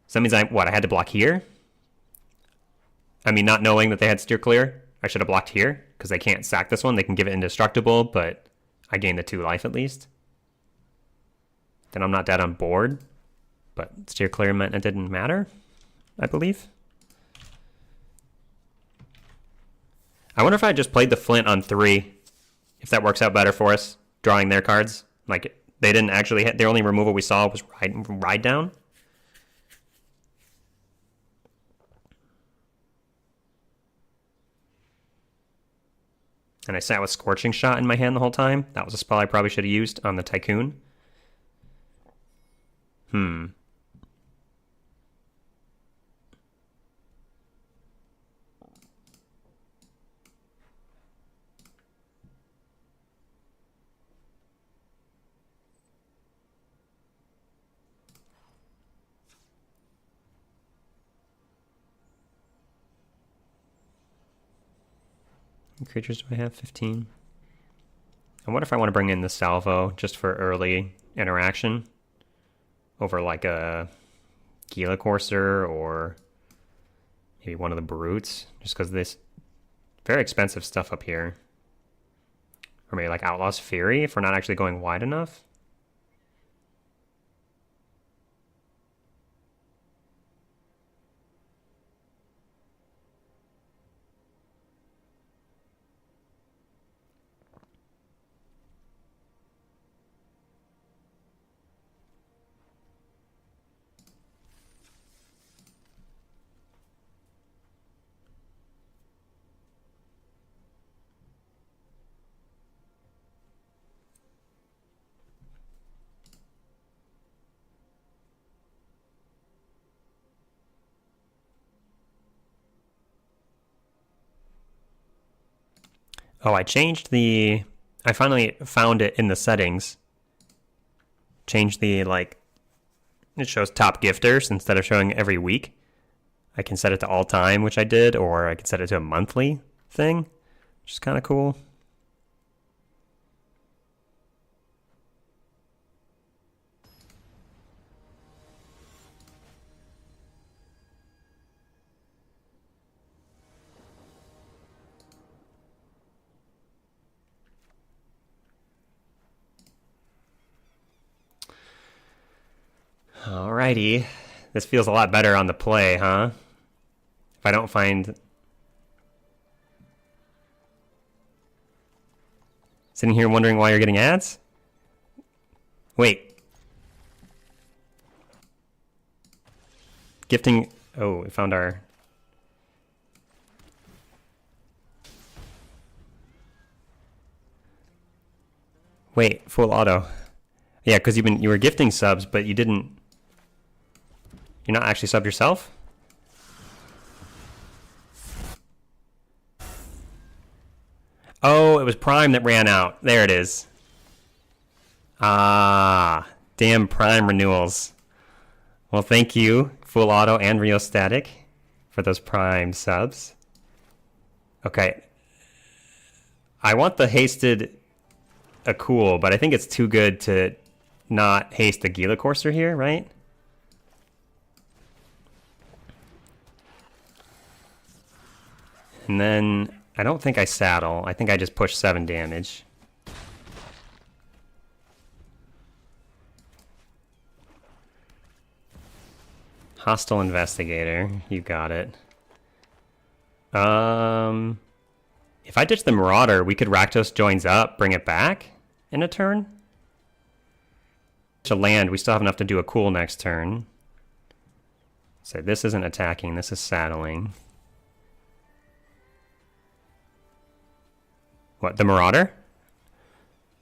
So that means I had to block here? I mean, not knowing that they had Steer Clear, I should have blocked here, because they can't sack this one. They can give it indestructible, but I gain the 2 life at least. Then I'm not dead on board, but Steer Clear meant it didn't matter, I believe. I wonder if I just played the Flint on 3, if that works out better for us, drawing their cards. Like, they didn't actually hit, the only removal we saw was ride down. And I sat with Scorching Shot in my hand the whole time. That was a spell I probably should have used on the Tycoon. What creatures do I have? 15. And what if I want to bring in the Salvo just for early interaction over like a Gila Courser or maybe one of the Brutes, just because this very expensive stuff up here. Or maybe like Outlaw's Fury if we're not actually going wide enough. Oh, I finally found it in the settings. Changed the, like, it shows top gifters instead of showing every week. I can set it to all time, which I did, or I can set it to a monthly thing, which is kind of cool. Alrighty. This feels a lot better on the play, huh? If I don't find... Sitting here wondering why you're getting ads? Wait. Gifting... Oh, we found our... Wait, full auto. Yeah, because you were gifting subs, but you didn't... You're not actually subbed yourself? Oh, it was Prime that ran out. There it is. Ah, damn Prime renewals. Well, thank you, Full Auto and Rheostatic, for those Prime subs. Okay. I want the hasted Akul, but I think it's too good to not haste the Gila Courser here, right? And then I don't think I saddle. I think I just push 7 damage. Hostile Investigator. You got it. If I ditch the Marauder, we could Rakdos joins up, bring it back in a turn. To land, we still have enough to do a cool next turn. So this isn't attacking, this is saddling. What, the Marauder?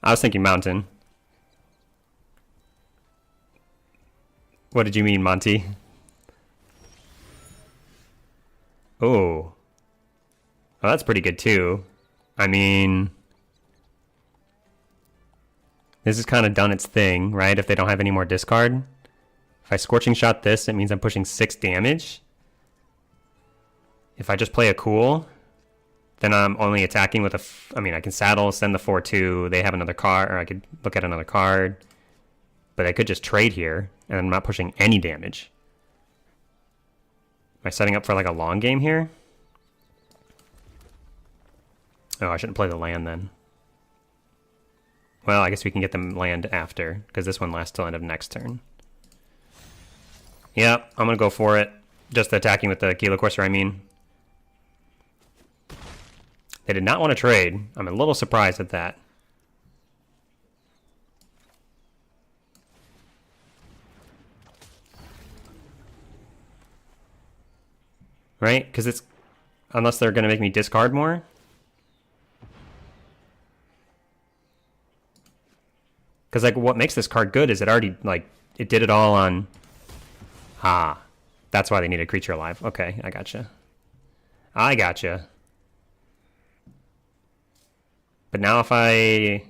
I was thinking Mountain. What did you mean, Monty? Oh. Oh, that's pretty good too. I mean... This has kind of done its thing, right? If they don't have any more discard. If I Scorching Shot this, it means I'm pushing 6 damage. If I just play a cool, then I'm only attacking with I mean, I can saddle, send the 4-2. They have another card, or I could look at another card. But I could just trade here, and I'm not pushing any damage. Am I setting up for like a long game here? Oh, I shouldn't play the land then. Well, I guess we can get them land after, because this one lasts till end of next turn. Yep, I'm going to go for it. Just attacking with the Gila Courser, I mean. They did not want to trade. I'm a little surprised at that. Right? Because it's... Unless they're going to make me discard more. Because, like, what makes this card good is it already, like, it did it all on... Ah. That's why they need a creature alive. Okay, I gotcha. I gotcha. But now if I...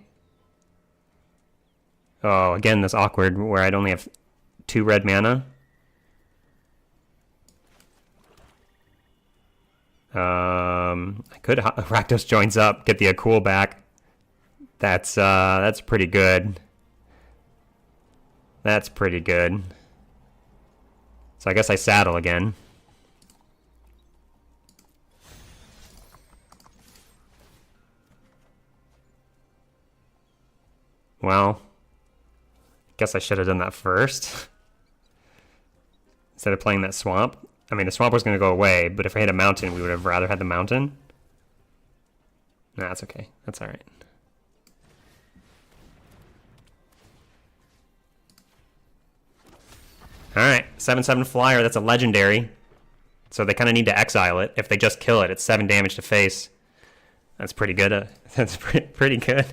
Oh, again, this awkward where I'd only have 2 red mana. I could Rakdos joins up, get the Akul back. That's pretty good. That's pretty good. So I guess I saddle again. Well, guess I should have done that first. Instead of playing that swamp. I mean, the swamp was going to go away, but if I hit a mountain, we would have rather had the mountain. Nah, that's okay. That's alright. Alright, 7/7 flyer, that's a legendary. So they kind of need to exile it. If they just kill it, it's 7 damage to face. That's pretty good. That's pretty good.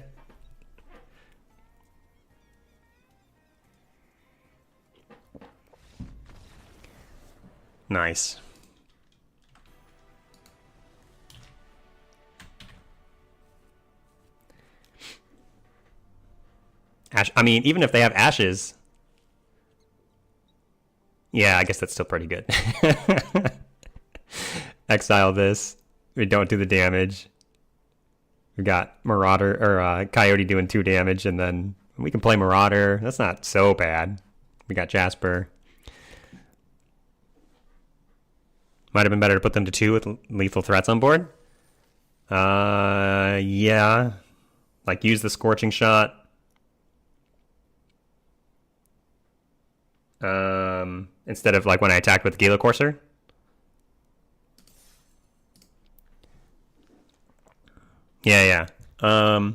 Nice. I mean, even if they have ashes. Yeah, I guess that's still pretty good. Exile this. We don't do the damage. We got Marauder or Coyote doing 2 damage, and then we can play Marauder. That's not so bad. We got Jasper. Might have been better to put them to 2 with lethal threats on board. Yeah. Like, use the Scorching Shot. Instead of, like, when I attacked with Gila Courser. Yeah. I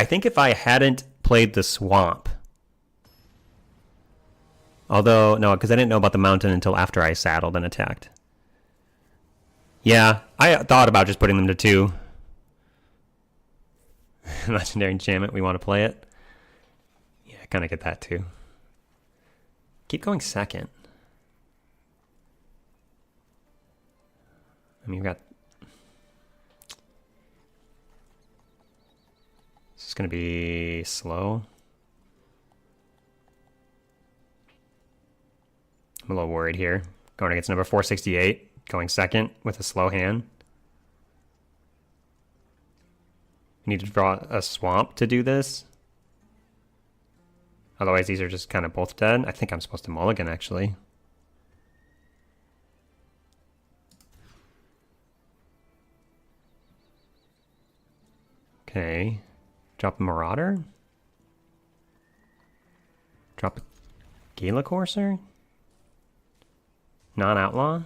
think if I hadn't played the swamp... Although, no, because I didn't know about the mountain until after I saddled and attacked. Yeah, I thought about just putting them to 2. Legendary enchantment, we want to play it. Yeah, I kind of get that too. Keep going second. I mean, we've got... This is going to be slow. I'm a little worried here. Going against number 468, going second with a slow hand. I need to draw a swamp to do this. Otherwise, these are just kind of both dead. I think I'm supposed to mulligan, actually. Okay. Drop a Marauder. Drop a Gila Courser. Non-outlaw?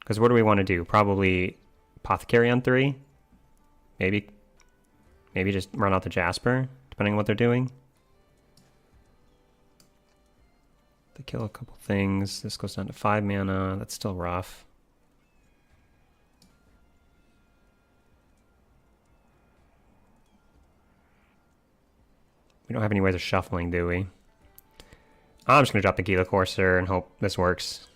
Because what do we want to do? Probably Apothecary on 3? Maybe just run out the Jasper, depending on what they're doing. They kill a couple things. This goes down to 5 mana. That's still rough. We don't have any ways of shuffling, do we? I'm just going to drop the Gila Courser and hope this works.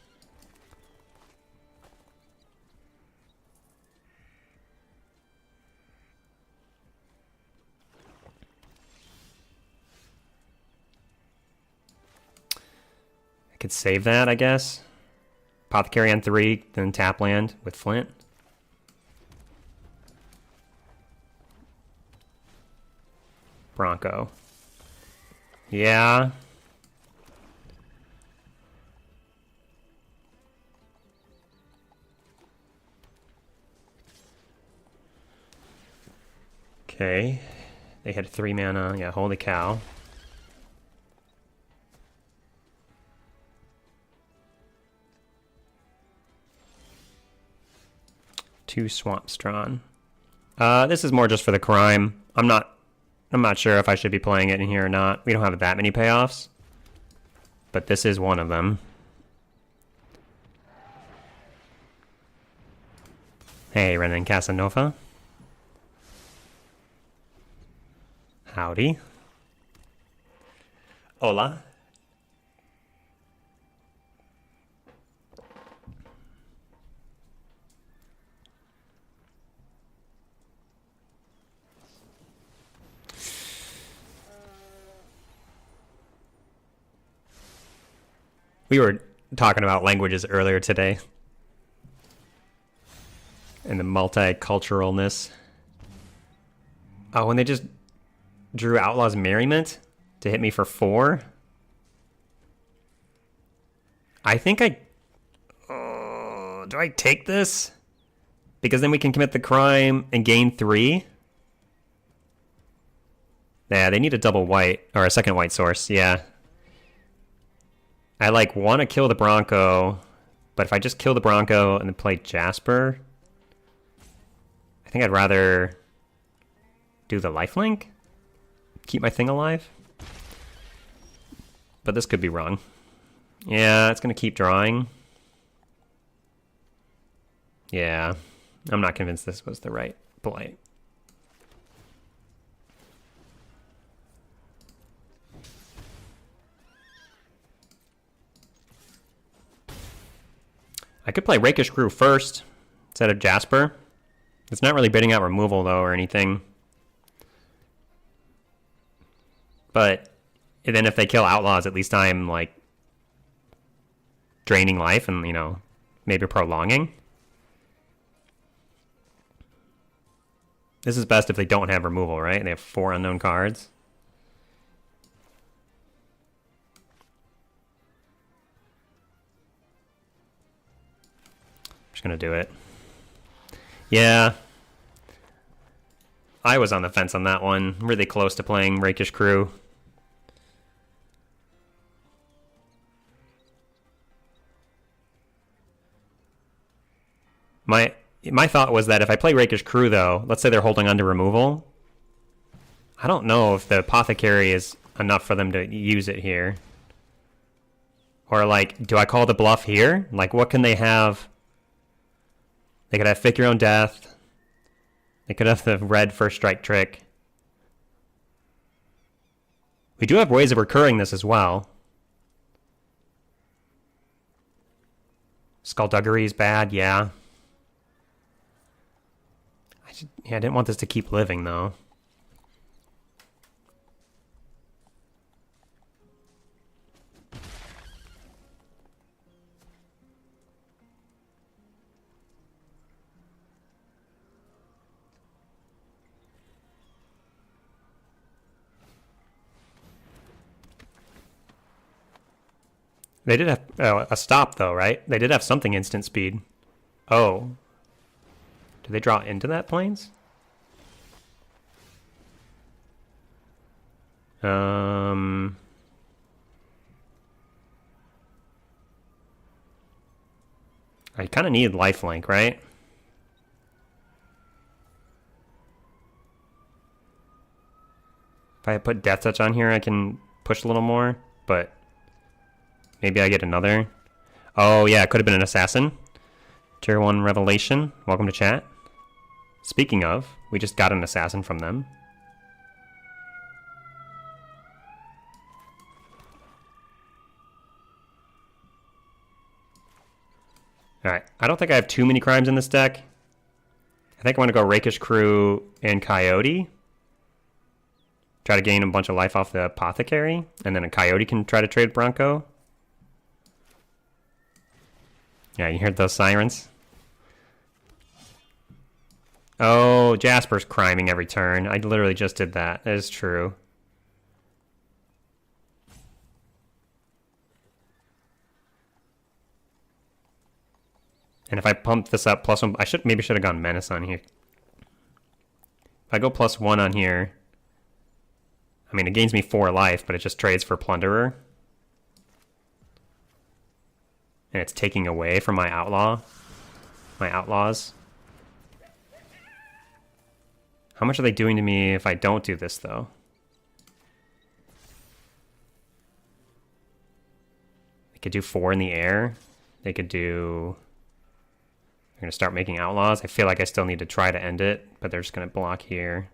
I could save that, I guess. Apothecary on 3, then tap land with Flint. Bronco. Yeah. Okay. They had 3 mana. Yeah, holy cow. Two swamps drawn. This is more just for the crime. I'm not sure if I should be playing it in here or not. We don't have that many payoffs. But this is one of them. Hey, Renan Casanova. Howdy. Hola. We were talking about languages earlier today. And the multiculturalness. Oh, and they just drew Outlaw's Merriment to hit me for 4. I think do I take this? Because then we can commit the crime and gain 3. Yeah, they need a double white, or a second white source, yeah. I, like, want to kill the Bronco, but if I just kill the Bronco and then play Jasper, I think I'd rather do the lifelink, keep my thing alive. But this could be wrong. Yeah, it's going to keep drawing. Yeah, I'm not convinced this was the right play. I could play Rakish Crew first instead of Jasper. It's not really bidding out removal, though, or anything. But then if they kill Outlaws, at least I'm, like, draining life and, you know, maybe prolonging. This is best if they don't have removal, right? They have 4 unknown cards. Just gonna do it. Yeah. I was on the fence on that one. Really close to playing Rakish Crew. My thought was that if I play Rakish Crew, though, let's say they're holding on to removal, I don't know if the Apothecary is enough for them to use it here. Or, like, do I call the bluff here? Like, what can they have? They could have Fake Your Own Death. They could have the red first strike trick. We do have ways of recurring this as well. Skullduggery is bad, yeah. I didn't want this to keep living, though. They did have a stop, though, right? They did have something instant speed. Oh. Do they draw into that plains? I kind of need lifelink, right? If I put Death Touch on here, I can push a little more, but maybe I get another. Oh, yeah, it could have been an assassin. Tier 1 Revelation, welcome to chat. Speaking of, we just got an assassin from them. Alright, I don't think I have too many crimes in this deck. I think I want to go Rakish Crew and Coyote. Try to gain a bunch of life off the Apothecary, and then a Coyote can try to trade Bronco. Yeah, you heard those sirens? Oh, Jasper's criming every turn. I literally just did that. That is true. And if I pump this up +1, I maybe should have gone Menace on here. If I go +1 on here, I mean, it gains me 4 life, but it just trades for Plunderer. And it's taking away from my outlaws. How much are they doing to me if I don't do this, though? They could do 4 in the air. They could do... They're going to start making outlaws. I feel like I still need to try to end it, but they're just going to block here.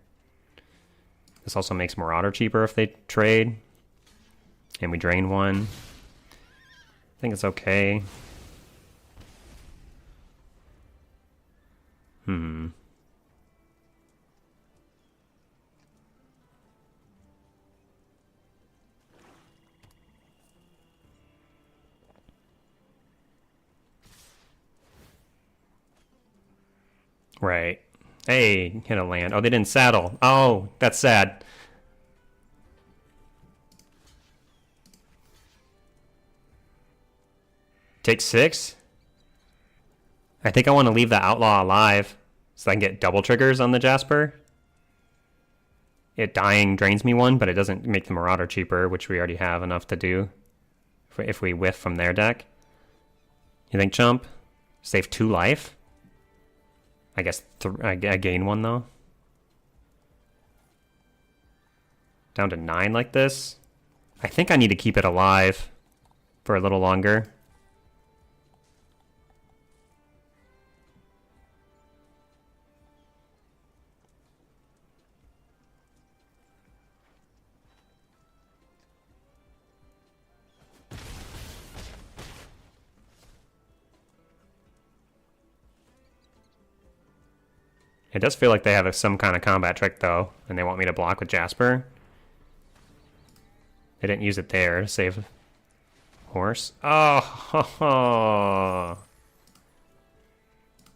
This also makes Marauder cheaper if they trade. And we drain 1. I think it's okay. Right. Hey, hit a land. Oh, they didn't saddle. Oh, that's sad. Take 6? I think I want to leave the outlaw alive so I can get double triggers on the Jasper. it dying drains me one, but it doesn't make the Marauder cheaper, which we already have enough to do if we whiff from their deck. You think chump? Save 2 life? I guess I gain 1 though. Down to 9 like this. I think I need to keep it alive for a little longer. It does feel like they have some kind of combat trick, though, and they want me to block with Jasper. They didn't use it there to save horse. Oh,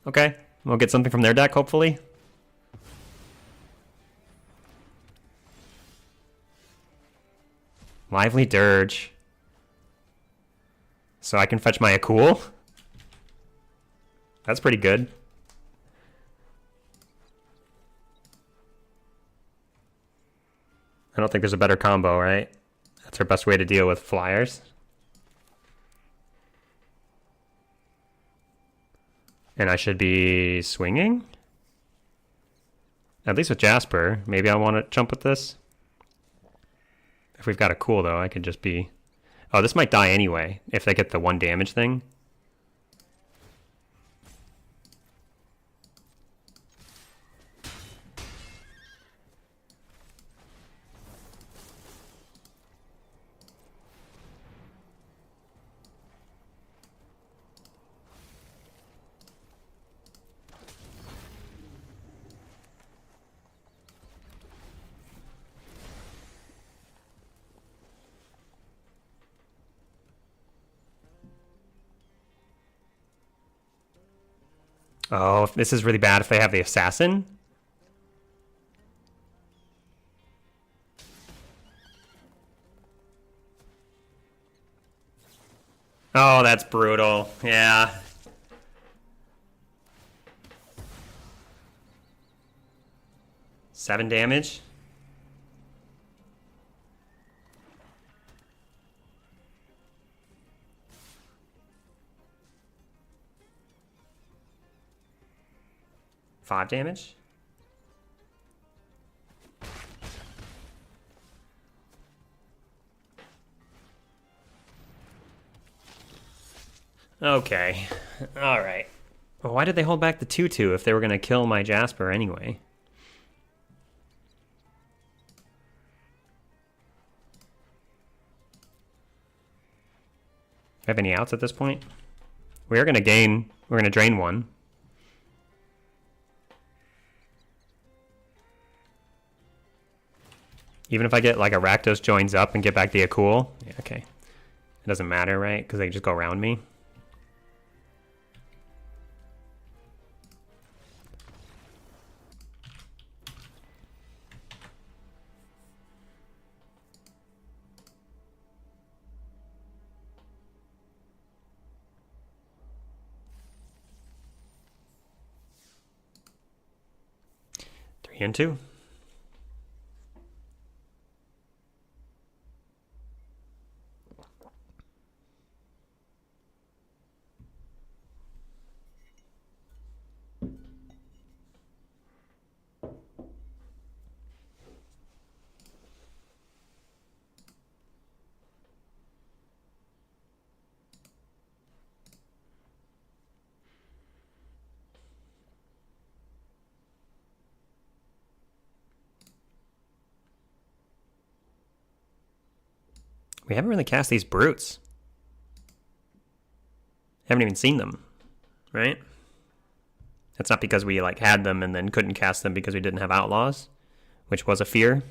okay. We'll get something from their deck, hopefully. Lively Dirge. So I can fetch my Akul? That's pretty good. I don't think there's a better combo, right? That's our best way to deal with flyers. And I should be swinging? At least with Jasper. Maybe I want to jump with this. If we've got Akul, though, I could just be... Oh, this might die anyway, if they get the 1 damage thing. Oh, this is really bad if they have the assassin. Oh, that's brutal. Yeah. Seven damage. Five damage. Okay. All right. Well, why did they hold back the 2/2 if they were going to kill my Jasper anyway? Have any outs at this point? We are going to gain. We're going to drain 1. Even if I get like a Rakdos joins up and get back the Akul. Yeah, okay. It doesn't matter, right? Because they just go around me. Three and 2. We haven't really cast these brutes. Haven't even seen them, right? That's not because we like had them and then couldn't cast them because we didn't have outlaws, which was a fear.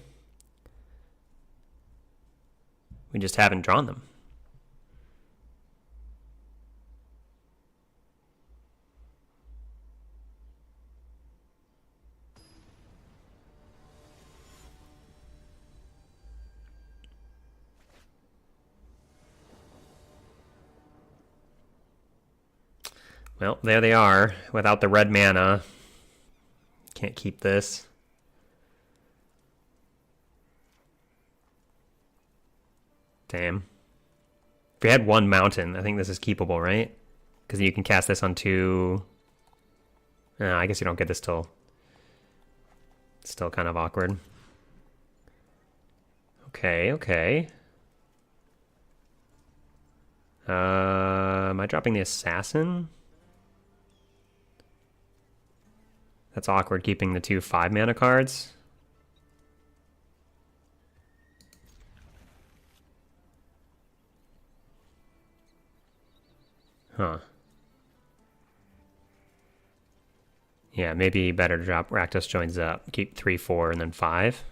We just haven't drawn them. Well, there they are, without the red mana. Can't keep this. Damn. If we had one mountain, I think this is keepable, right? Because you can cast this on two... I guess you don't get this till... It's still kind of awkward. Okay, okay. Am I dropping the assassin? That's awkward, keeping the two 5-mana cards. Huh. Yeah, maybe better to drop Rakdos Joins Up. Keep 3, 4, and then 5.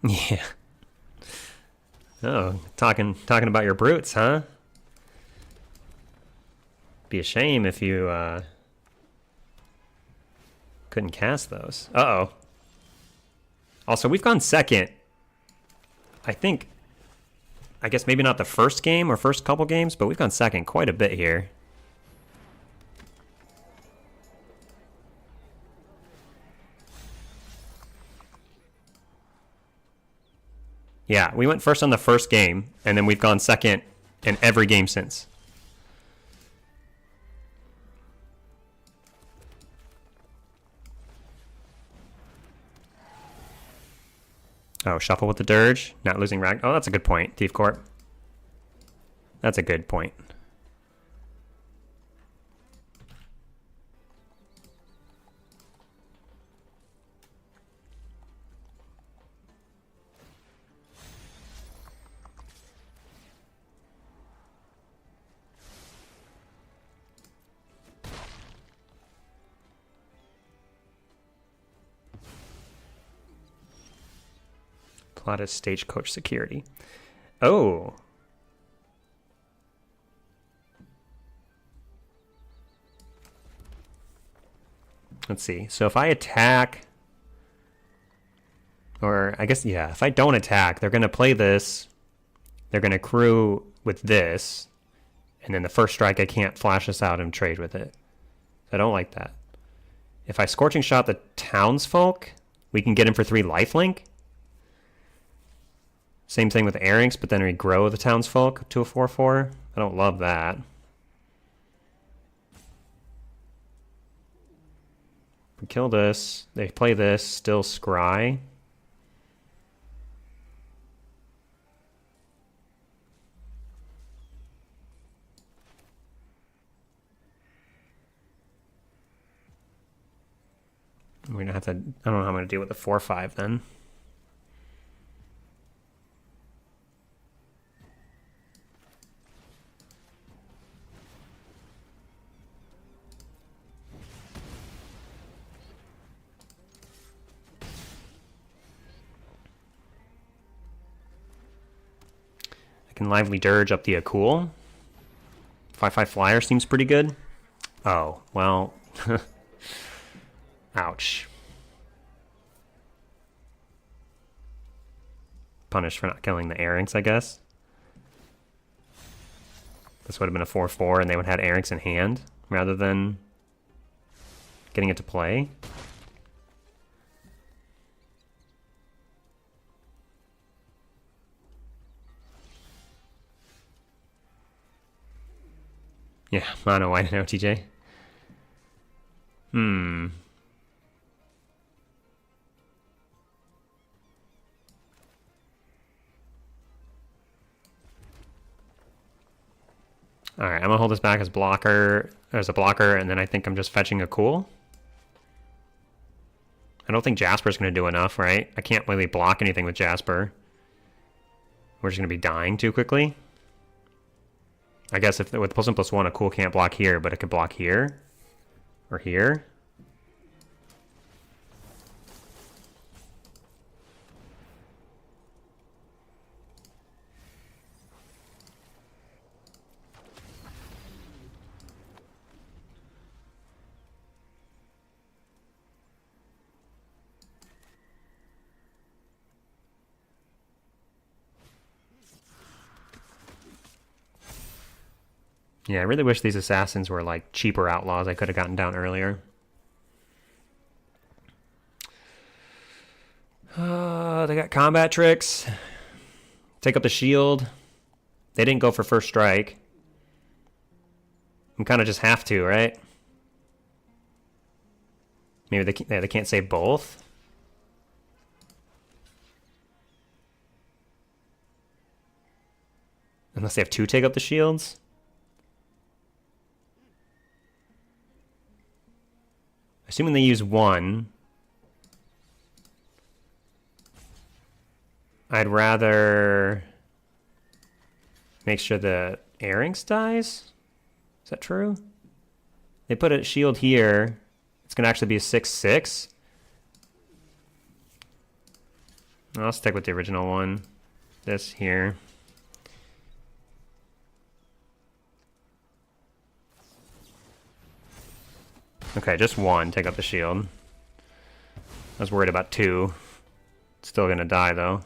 Yeah. Oh, talking about your brutes, huh? Be a shame if you couldn't cast those. Uh-oh. Also, we've gone second. I guess maybe not the first game or first couple games, but we've gone second quite a bit here. Yeah, we went first on the first game, and then we've gone second in every game since. Oh, shuffle with the Dirge, not losing Rag. Oh, that's a good point, Thief Corp. That's a good point. Plot is Stagecoach Security. Oh. Let's see. So if I attack, or I guess, yeah, if I don't attack, they're going to play this. They're going to crew with this. And then the first strike, I can't flash this out and trade with it. I don't like that. If I Scorching Shot the Townsfolk, we can get him for 3 lifelink. Same thing with Arynx, but then we grow the Townsfolk to a 4/4. I don't love that. We kill this. They play this. Still Scry. We're gonna have to. I don't know how I'm gonna deal with the 4/5 then. Can Lively Dirge up the Akul. 5/5 Flyer seems pretty good. Oh, well. Ouch. Punished for not killing the Arynx, I guess. This would have been a 4/4, and they would have had Arynx in hand, rather than getting it to play. Yeah, mono white and OTJ. Alright, I'm gonna hold this back as blocker, as a blocker, and then I think I'm just fetching a cool. I don't think Jasper's gonna do enough, right? I can't really block anything with Jasper. We're just gonna be dying too quickly. I guess if with +1/+1, a cool can't block here, but it could block here. Or here. Yeah, I really wish these assassins were like cheaper outlaws I could have gotten down earlier. They got combat tricks. Take up the shield. They didn't go for first strike. I'm kind of just have to, right? Maybe they can't save both. Unless they have two take up the shields. Assuming they use one. I'd rather make sure the Airings dies. Is that true? They put a shield here. It's going to actually be a 6/6. I'll stick with the original one. This here. Okay, just one. Take up the shield. I was worried about two. Still going to die, though.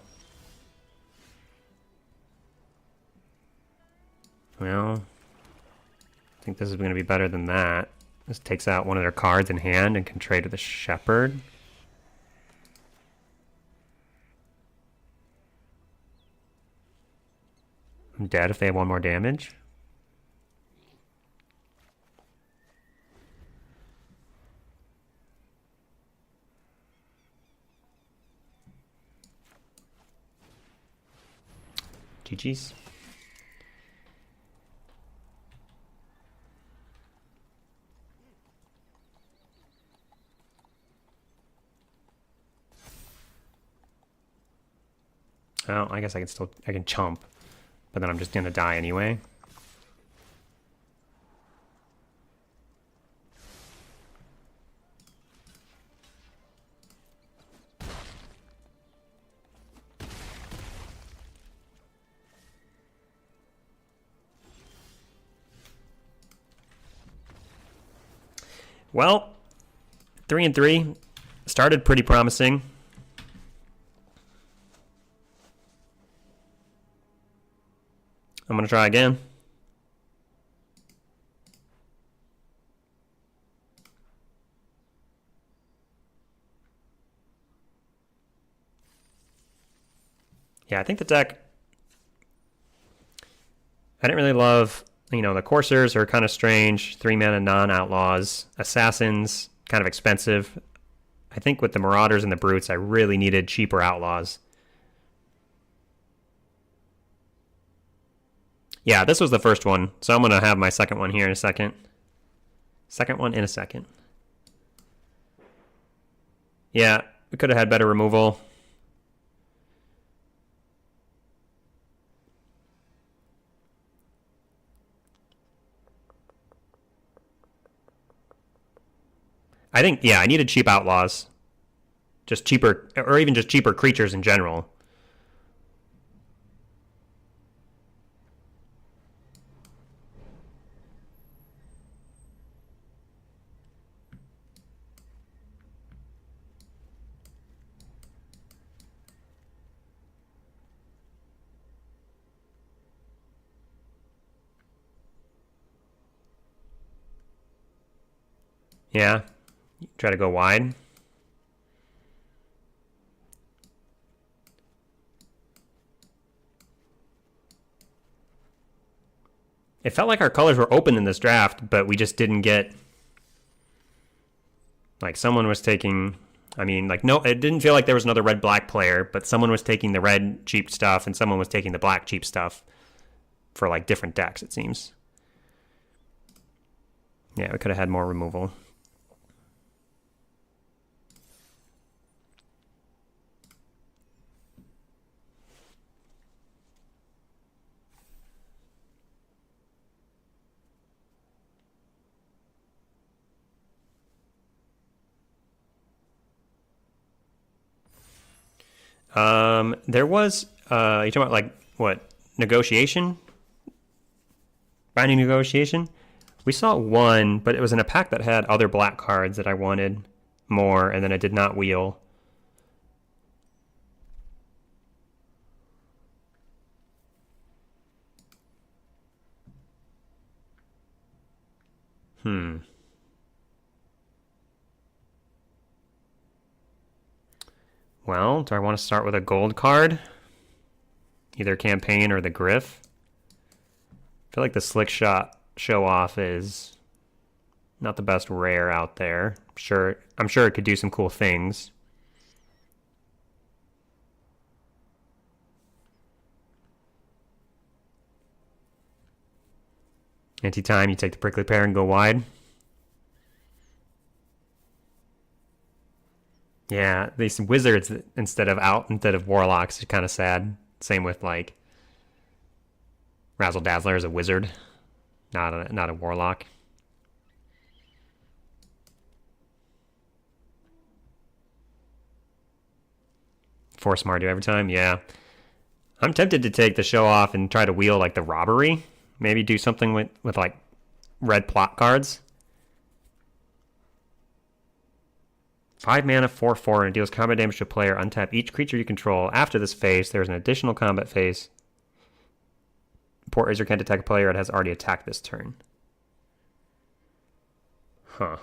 Well, I think this is going to be better than that. This takes out one of their cards in hand and can trade with the Shepherd. I'm dead if they have one more damage. GG's. Well, I guess I can chump, but then I'm just gonna die anyway. Well, 3-3 started pretty promising. I'm going to try again. Yeah, I think the deck... I didn't really love... You know, the Corsairs are kind of strange. 3-mana non-outlaws. Assassins, kind of expensive. I think with the Marauders and the Brutes, I really needed cheaper outlaws. Yeah, this was the first one, so I'm going to have my second one here in a second. Second one in a second. Yeah, we could have had better removal. I think, yeah, I needed cheap outlaws. Just cheaper, or even just cheaper creatures in general. Yeah, try to go wide. It felt like our colors were open in this draft, but we just didn't get... Like, someone was taking... I mean, like, no, it didn't feel like there was another red-black player, but someone was taking the red cheap stuff, and someone was taking the black cheap stuff for, like, different decks, it seems. Yeah, we could have had more removal. There was, you talking about, like, what, negotiation? Binding negotiation? We saw one, but it was in a pack that had other black cards that I wanted more, and then it did not wheel. Hmm. Well, do I want to start with a gold card? Either campaign or the Griff? I feel like the Slick Shot Show Off is not the best rare out there. I'm sure it could do some cool things. Anti-time, you take the Prickly Pear and go wide. Yeah, these wizards instead of warlocks is kind of sad. Same with like Razzle Dazzler is a wizard, not a warlock. Force Mardu every time, yeah. I'm tempted to take the show off and try to wheel like the robbery. Maybe do something with like red plot cards. 5 mana, 4/4, and it deals combat damage to a player. Untap each creature you control. After this phase, there's an additional combat phase. Port Razor can't attack a player it has already attacked this turn. Huh.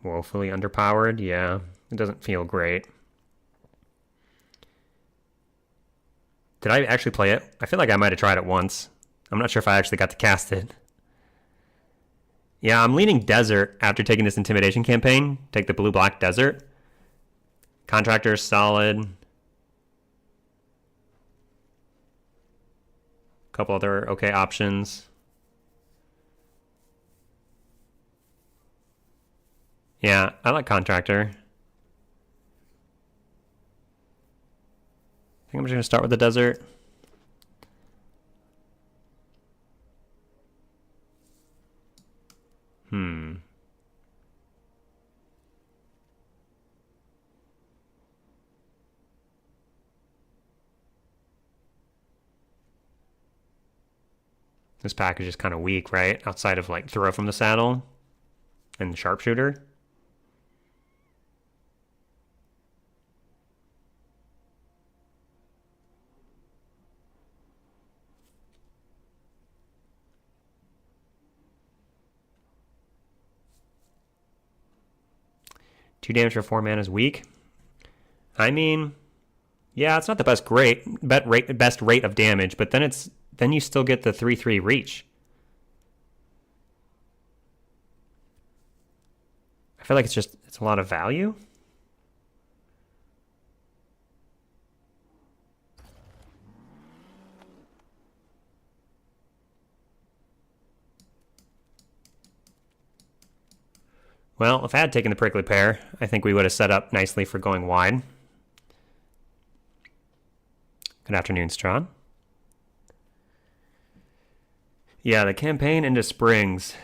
Woefully underpowered? Yeah, it doesn't feel great. Did I actually play it? I feel like I might have tried it once. I'm not sure if I actually got to cast it. Yeah, I'm leaning Desert after taking this Intimidation campaign. Take the blue-black Desert. Contractor is solid. Couple other okay options. Yeah, I like Contractor. I think I'm just going to start with the Desert. This package is kind of weak, right? Outside of like Throw from the Saddle and Sharpshooter. Two damage for 4 mana is weak. I mean, yeah, it's not the best rate of damage, but then you still get the 3/3 reach. I feel like it's a lot of value. Well, if I had taken the Prickly Pear, I think we would have set up nicely for going wide. Good afternoon, Strawn. Yeah, the campaign into Springs.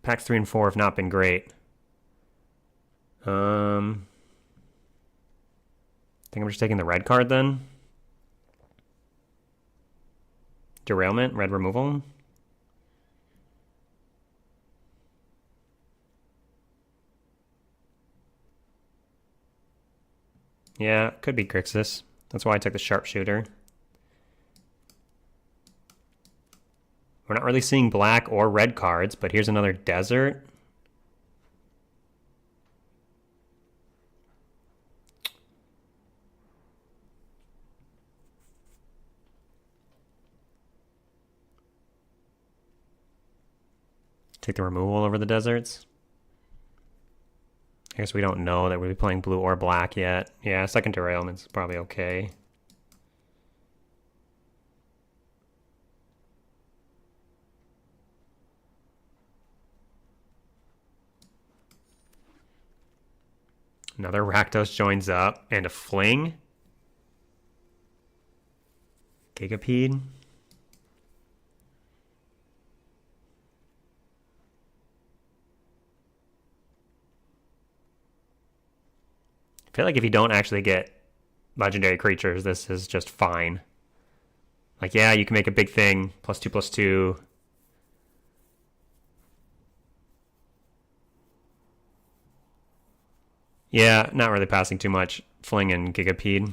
Packs 3 and 4 have not been great. I think I'm just taking the red card then. Derailment, red removal. Yeah, could be Grixis. That's why I took the Sharpshooter. We're not really seeing black or red cards, but here's another Desert. Take the removal over the Deserts. I guess we don't know that we'll be playing blue or black yet. Yeah, second Derailment's probably okay. Another Rakdos joins up, and a Fling. Gigapede. I feel like if you don't actually get legendary creatures, this is just fine. Like, yeah, you can make a big thing, +2/+2. Yeah, not really passing too much. flinging Gigapede.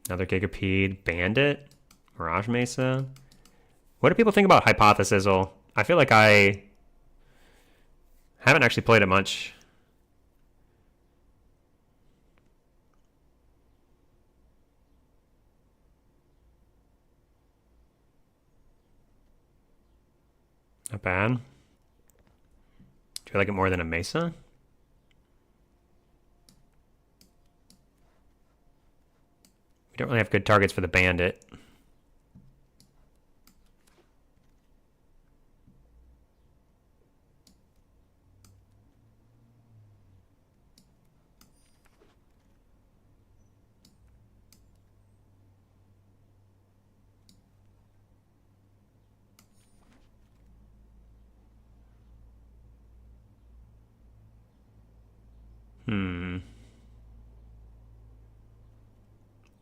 Another Gigapede. Bandit. Mirage Mesa. What do people think about Hypothesizzle? I feel like I haven't actually played it much. Not bad. Do you like it more than a Mesa? We don't really have good targets for the Bandit.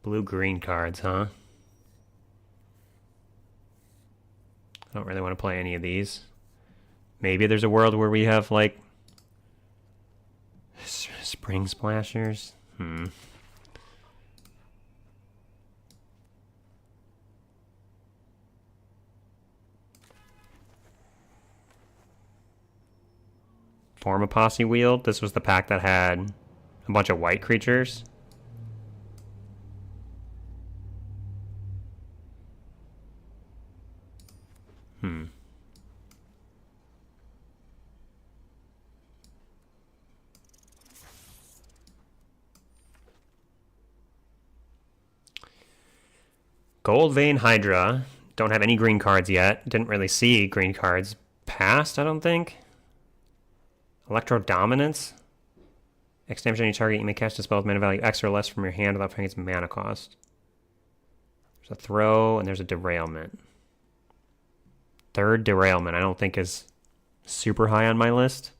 Blue-green cards, huh? I don't really want to play any of these. Maybe there's a world where we have, like, Spring Splashers? Form a Posse Wheel. This was the pack that had a bunch of white creatures. Goldvein Hydra. Don't have any green cards yet. Didn't really see green cards past, I don't think. Electro Dominance. X damage on any target, you may cast a spell with mana value X or less from your hand without paying its mana cost. There's a throw, and there's a derailment. Third derailment, I don't think is super high on my list.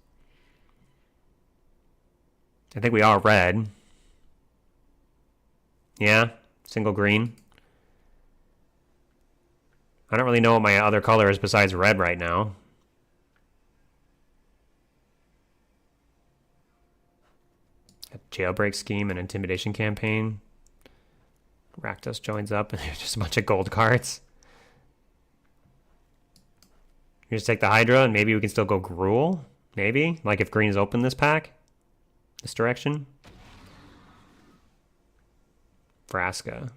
I think we are red. Yeah, single green. I don't really know what my other color is besides red right now. A jailbreak scheme and intimidation campaign. Rakdos joins up and there's just a bunch of gold cards. You just take the Hydra and maybe we can still go Gruul? Maybe? Like if green is open this pack? This direction? Vraska.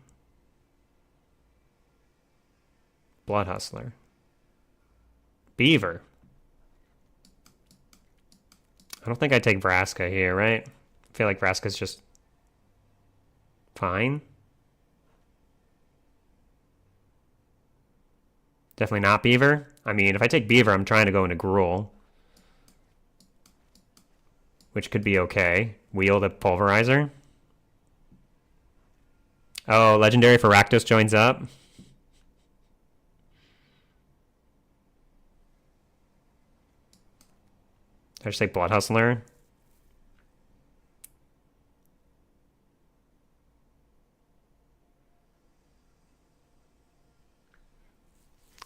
Blood Hustler. Beaver. I don't think I'd take Vraska here, right? I feel like Vraska's just fine. Definitely not Beaver. I mean, if I take Beaver, I'm trying to go into Gruul, which could be okay. Wheel the Pulverizer. Oh, Legendary for Rakdos joins up. I just say Blood Hustler.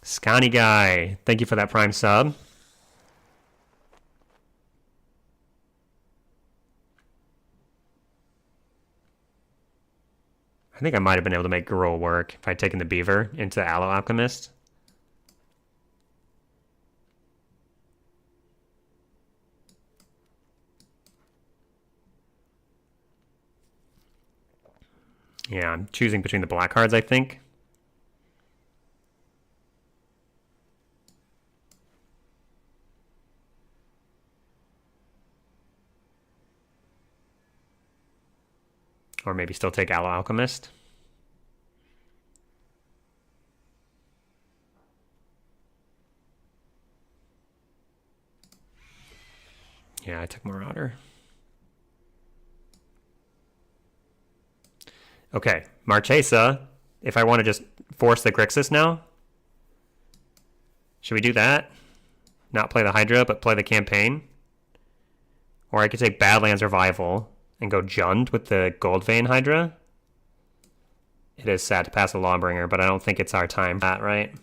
Scotty Guy, thank you for that Prime sub. I think I might have been able to make Gruul work if I'd taken the Beaver into Aloe Alchemist. Yeah, I'm choosing between the black cards, I think. Or maybe still take Aloe Alchemist. Yeah, I took Marauder. Okay, Marchesa. If I want to just force the Grixis now. Should we do that? Not play the Hydra, but play the campaign? Or I could take Badlands Revival and go Jund with the Goldvein Hydra. It is sad to pass a Lawbringer, but I don't think it's our time for that, right?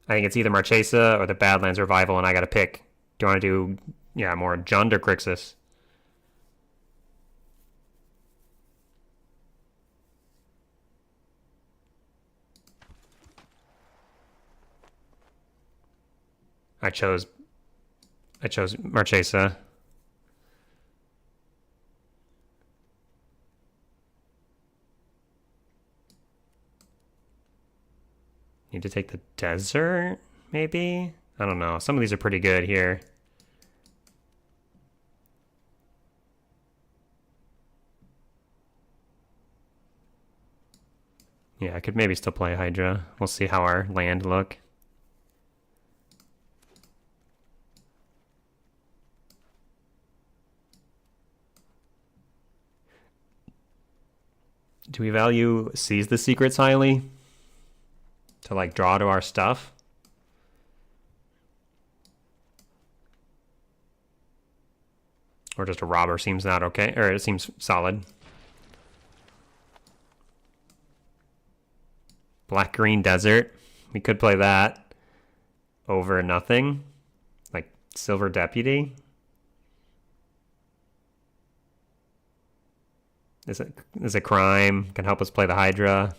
I think it's either Marchesa or the Badlands Revival, and I gotta pick. Do you want to do Yeah, more Jund or Grixis. I chose Marchesa. Need to take the desert, maybe? I don't know. Some of these are pretty good here. Yeah, I could maybe still play Hydra. We'll see how our land look. Do we value Seize the Secrets highly? To like draw to our stuff? Or just a robber seems not okay, or it seems solid. Black-green desert. We could play that over nothing. Like Silver Deputy. Is a crime. Can help us play the Hydra.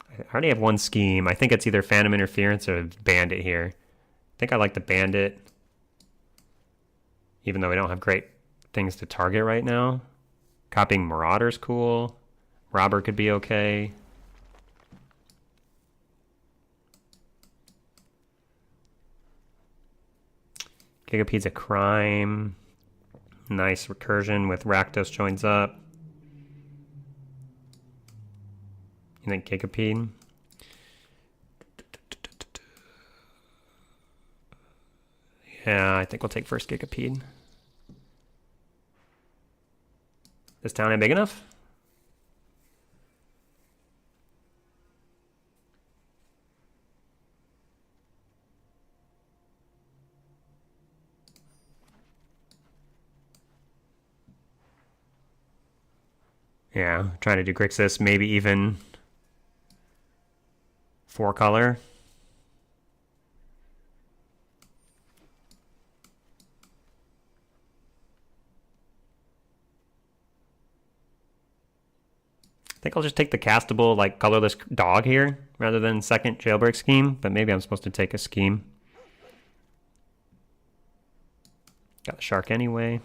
I already have one scheme. I think it's either Phantom Interference or Bandit here. I think I like the Bandit. Even though we don't have great things to target right now. Copying Marauder's cool. Robber could be okay. Gigapede's a crime. Nice recursion with Rakdos joins up. You think Gigapede? Yeah, I think we'll take first Gigapede. This town ain't big enough? Yeah, trying to do Grixis, maybe even 4-color. I think I'll just take the castable, like, colorless dog here, rather than second jailbreak scheme, but maybe I'm supposed to take a scheme. Got the shark anyway.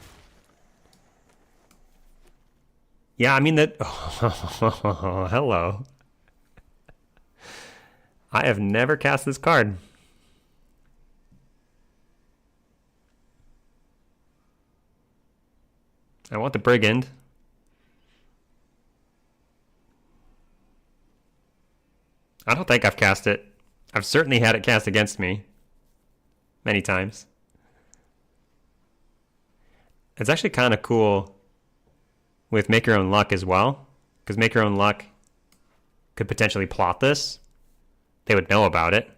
Yeah, I mean that... Oh, hello. I have never cast this card. I want the Brigand. I don't think I've cast it. I've certainly had it cast against me. Many times. It's actually kind of cool with Make Your Own Luck as well. Because Make Your Own Luck could potentially plot this. They would know about it.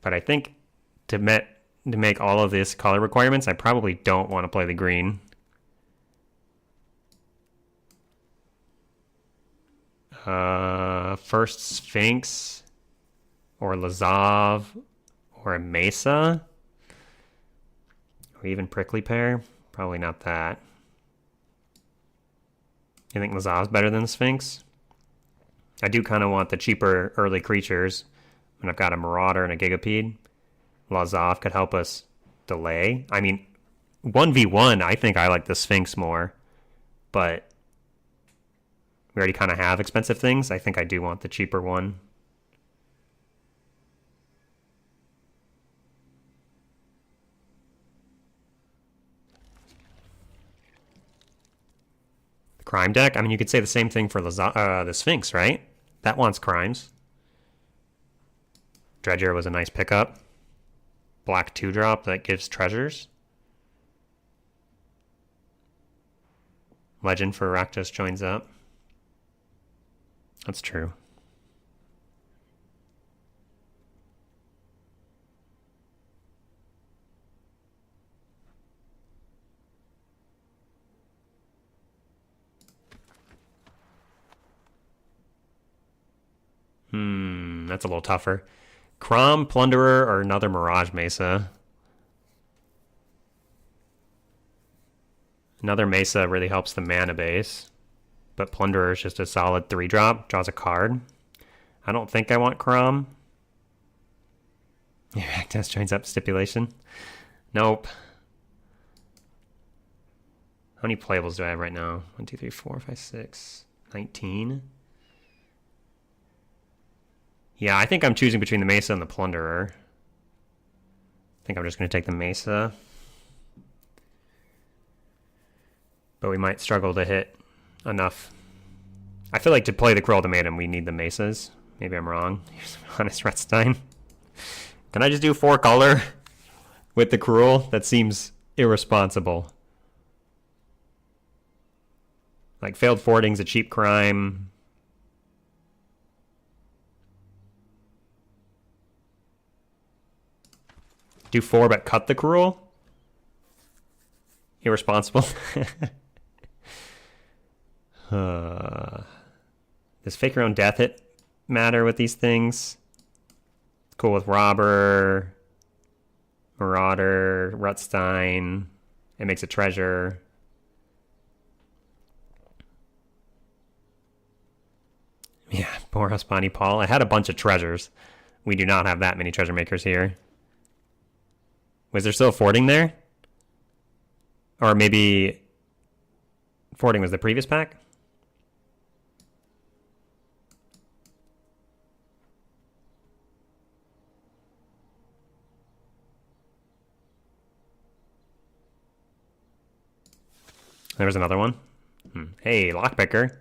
But I think to make all of these color requirements, I probably don't want to play the green. First Sphinx or Lazav or a Mesa or even Prickly Pear. Probably not that. You think Lazav's better than the Sphinx? I do kind of want the cheaper early creatures. And I've got a Marauder and a Gigapede. Lazav could help us delay. I mean, 1v1, I think I like the Sphinx more. But we already kind of have expensive things. I think I do want the cheaper one. The crime deck? I mean, you could say the same thing for the Sphinx, right? That wants crimes. Dredger was a nice pickup. Black 2-drop that gives treasures. Legend for Rakdos joins up. That's true. That's a little tougher. Crom, Plunderer, or another Mirage Mesa. Another Mesa really helps the mana base. But Plunderer is just a solid 3-drop. Draws a card. I don't think I want Crom. Yeah, Rakdos joins up stipulation. Nope. How many playables do I have right now? 1, 2, 3, 4, 5, 6, 19. Yeah, I think I'm choosing between the Mesa and the Plunderer. I think I'm just going to take the Mesa. But we might struggle to hit enough. I feel like to play the Cruel Ultimatum, we need the Mesas. Maybe I'm wrong. Here's Honest Retstein. Can I just do 4 color with the Cruel? That seems irresponsible. Like, Failed Forwarding's a cheap crime. Do 4 but cut the Cruel? Irresponsible. Does Fake Your Own Death hit matter with these things? It's cool with Robber, Marauder, Rutstein. It makes a treasure. Yeah, Boros, Bonnie Paul. I had a bunch of treasures. We do not have that many treasure makers here. Was there still a Forwarding there? Or maybe Forwarding was the previous pack? There was another one. Hey, Lockpicker.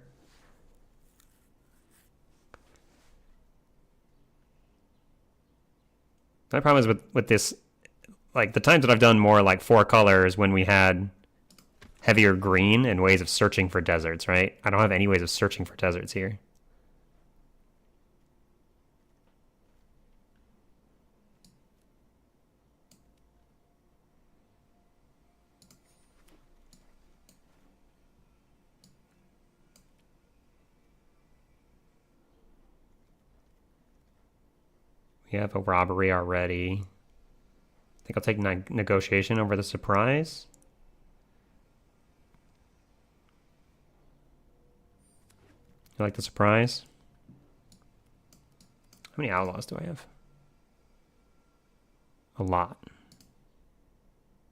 My problem is with this, like the times that I've done more like 4 colors when we had heavier green and ways of searching for deserts, right? I don't have any ways of searching for deserts here. We have a robbery already. I think I'll take negotiation over the surprise. You like the surprise? How many outlaws do I have? A lot.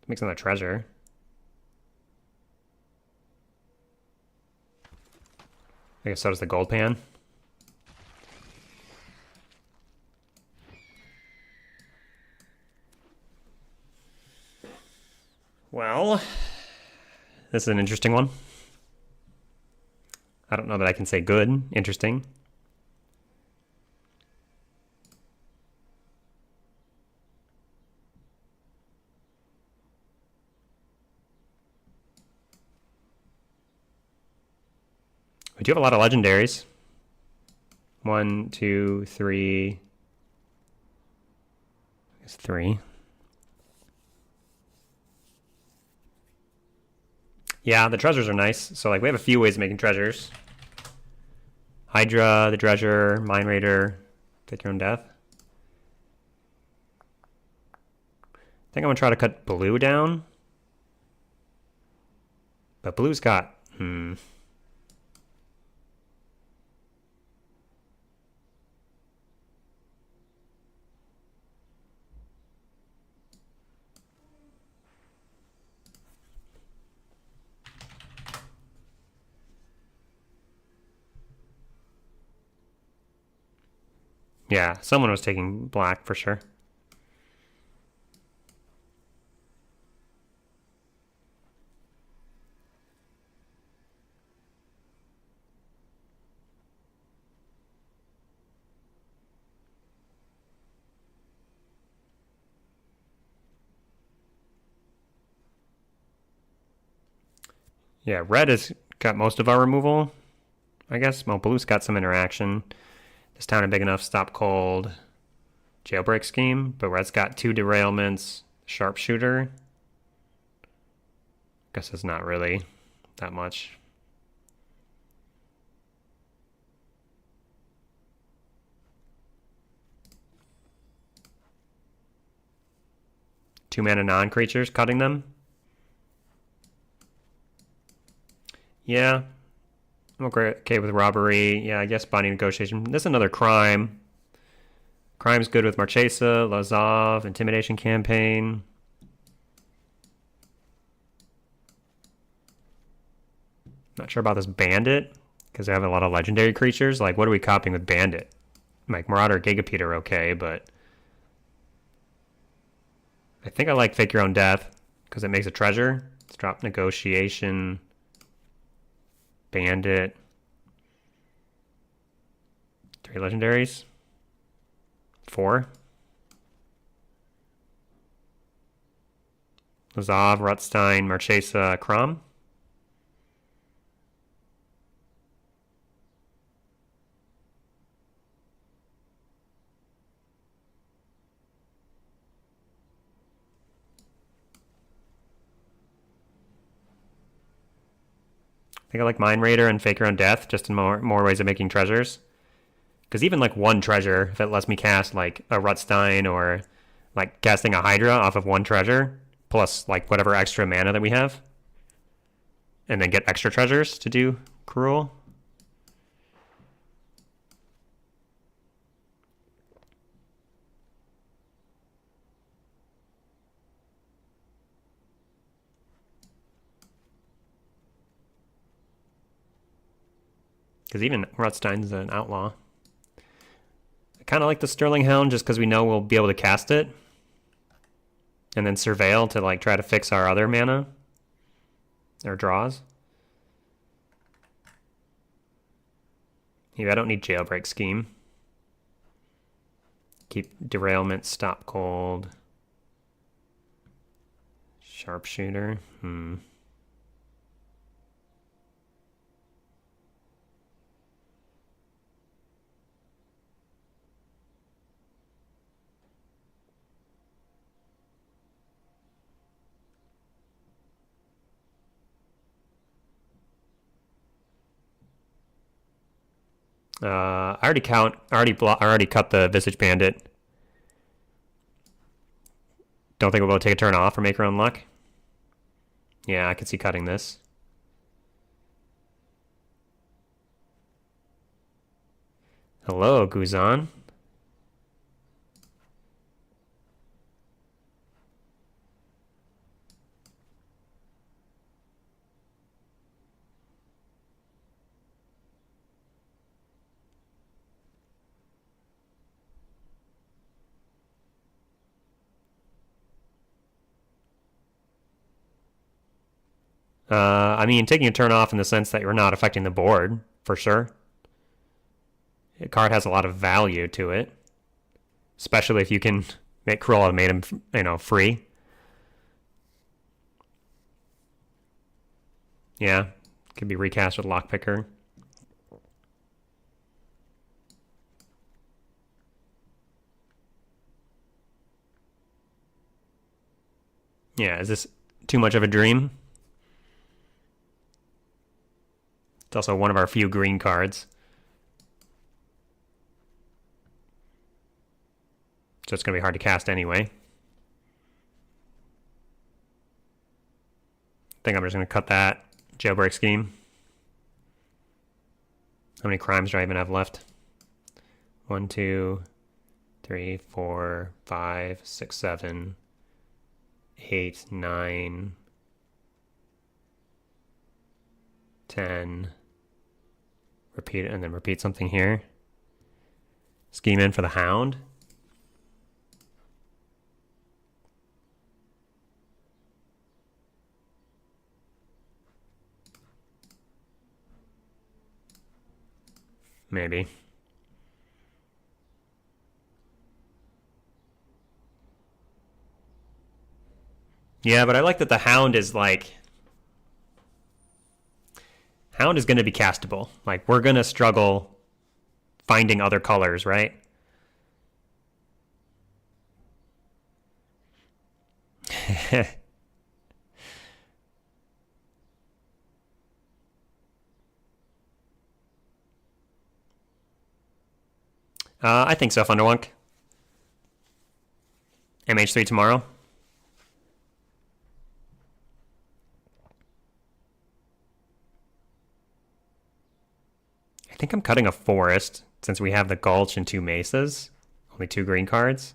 Makes another treasure. I guess so does the gold pan. Well, this is an interesting one. I don't know that I can say good, interesting. We do have a lot of legendaries. 1, 2, 3. It's 3. Yeah, the treasures are nice. So, like, we have a few ways of making treasures. Hydra, the Dredger, Mine Raider, Take Your Own Death. I think I'm going to try to cut blue down. But blue's got... Yeah, someone was taking black for sure. Yeah, red has got most of our removal, I guess. Well, blue's got some interaction. This town is big enough, stop cold, jailbreak scheme, but red's got 2 derailments, sharpshooter. Guess it's not really that much. 2-mana non-creatures, cutting them. Yeah. I'm okay with robbery. Yeah, I guess binding negotiation. This is another crime. Crime's good with Marchesa, Lazav, Intimidation Campaign. Not sure about this Bandit, because they have a lot of legendary creatures. Like, what are we copying with Bandit? Like, Marauder, Gigapete are okay, but I think I like Fake Your Own Death, because it makes a treasure. Let's drop Negotiation, Bandit. 3 legendaries. 4. Lazav, Rutstein, Marchesa, Crom. I think I like Mind Raider and Fake Your Own Death, just in more ways of making treasures. Because even like one treasure, if it lets me cast like a Rutstein or like casting a Hydra off of one treasure, plus like whatever extra mana that we have, and then get extra treasures to do Cruel. Because even Rutstein's an outlaw. I kind of like the Sterling Hound just because we know we'll be able to cast it. And then Surveil to like try to fix our other mana. Or draws. Yeah, I don't need Jailbreak Scheme. Keep Derailment, Stop Cold. Sharpshooter. I already cut the Visage Bandit. Don't think we'll be able to take a turn off or make our own luck. Yeah, I could see cutting this. Hello, Guzan. I mean, taking a turn off in the sense that you're not affecting the board, for sure. The card has a lot of value to it, especially if you can make Cruel Ultimatum, free. Yeah, could be recast with Lockpicker. Yeah, is this too much of a dream? It's also one of our few green cards. So it's going to be hard to cast anyway. I think I'm just going to cut that Jailbreak Scheme. How many crimes do I even have left? 1, 2, 3, 4, 5, 6, 7, 8, 9, 10. Repeat it and then repeat something here. Scheme in for the Hound. Maybe. Yeah, but I like that the Hound is like... Hound is going to be castable. Like, we're going to struggle finding other colors, right? I think so, Thunderwunk. MH3 tomorrow. think I'm cutting a forest since we have the Gulch and 2 mesas. Only 2 green cards.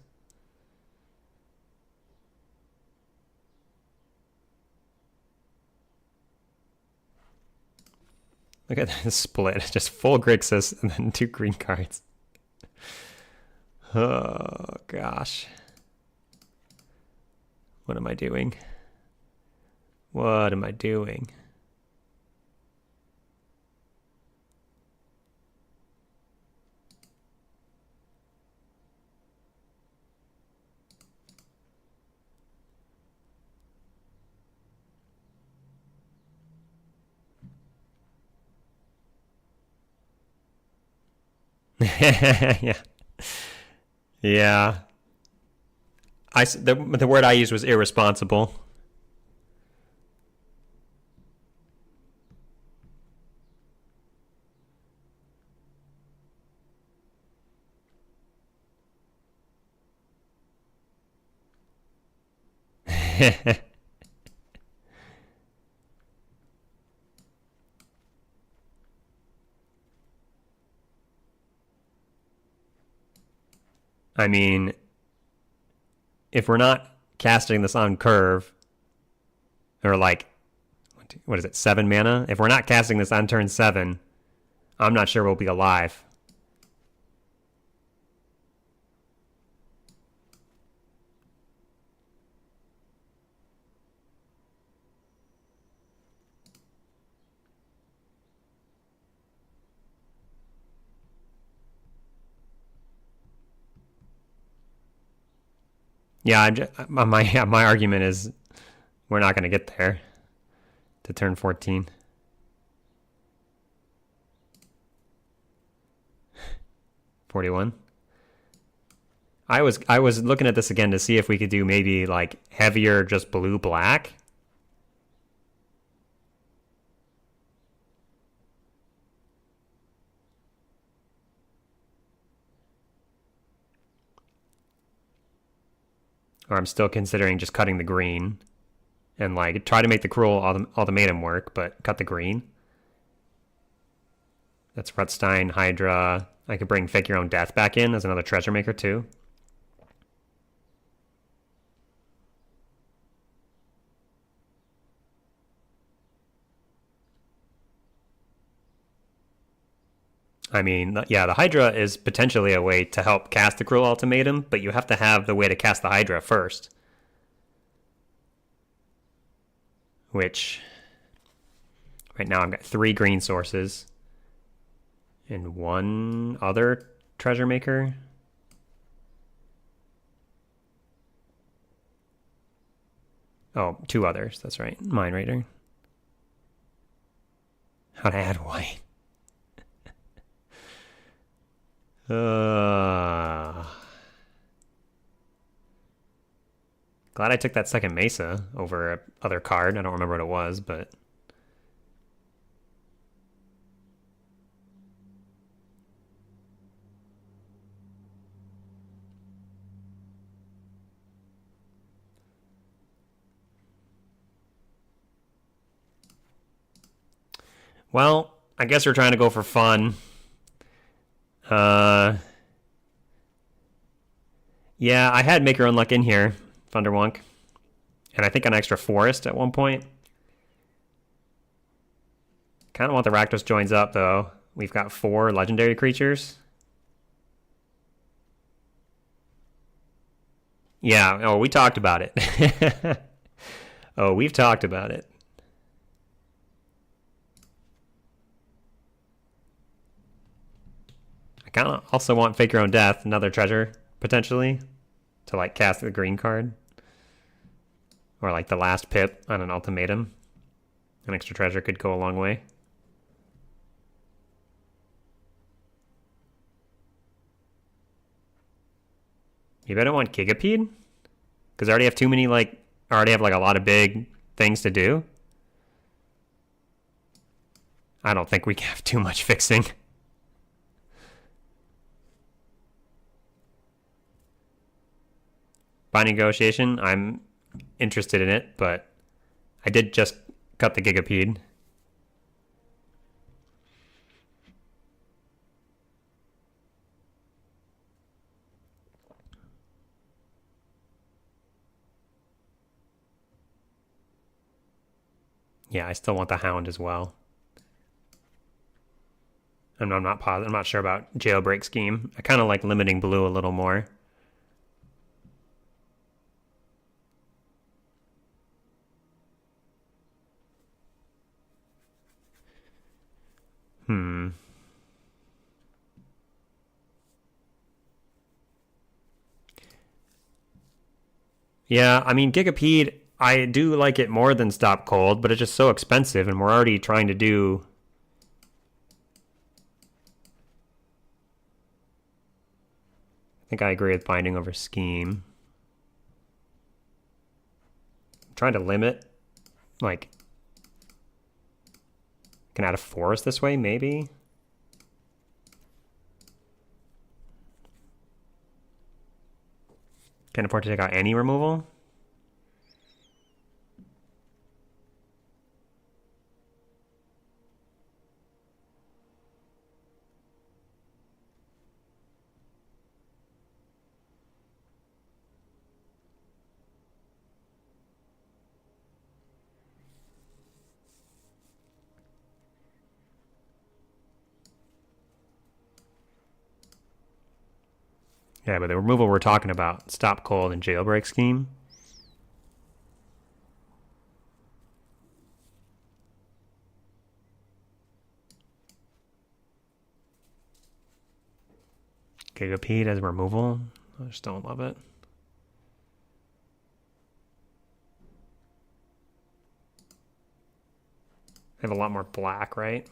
Look at this split. Just full Grixis and then 2 green cards. Oh, gosh. What am I doing? What am I doing? Yeah. Yeah. The word I used was irresponsible. I mean, if we're not casting this on curve, or like, what is it, 7 mana? If we're not casting this on turn 7, I'm not sure we'll be alive. Yeah, my argument is we're not going to get there to turn 14. 41. I was looking at this again to see if we could do maybe like heavier just blue black. Or I'm still considering just cutting the green and like try to make the cruel ultimatum work, but cut the green. That's Rutstein, Hydra. I could bring Fake Your Own Death back in as another treasure maker too. I mean, yeah, the Hydra is potentially a way to help cast the Cruel Ultimatum, but you have to have the way to cast the Hydra first. Which, right now I've got 3 green sources and 1 other treasure maker. Oh, 2 others, that's right. Mind Raider. How'd I add white? Glad I took that second Mesa over a other card. I don't remember what it was, but... Well, I guess we're trying to go for fun. Yeah, I had Make Your Own Luck in here, Thunderwonk. And I think an extra forest at one point. Kind of want the Rakdos Joins up, though. We've got 4 legendary creatures. Yeah, oh, we talked about it. Oh, we've talked about it. I kind of also want Fake Your Own Death, another treasure, potentially, to like cast the green card. Or like the last pip on an ultimatum. An extra treasure could go a long way. Maybe I don't want Gigapede? Because I already have too many, like, I already have like a lot of big things to do. I don't think we have too much fixing. Binding Negotiation, I'm interested in it, but I did just cut the Gigapede. Yeah, I still want the Hound as well. And I'm not positive. I'm not sure about Jailbreak Scheme. I kind of like limiting blue a little more. Yeah, I mean, Gigapede, I do like it more than Stop Cold, but it's just so expensive, and we're already trying to do... I think I agree with Binding over Scheme. I'm trying to limit, like... Can add a forest this way, maybe? Can't afford to take out any removal. Yeah, but the removal we're talking about, Stop Cold and Jailbreak Scheme. Gigapede as removal. I just don't love it. I have a lot more black, right?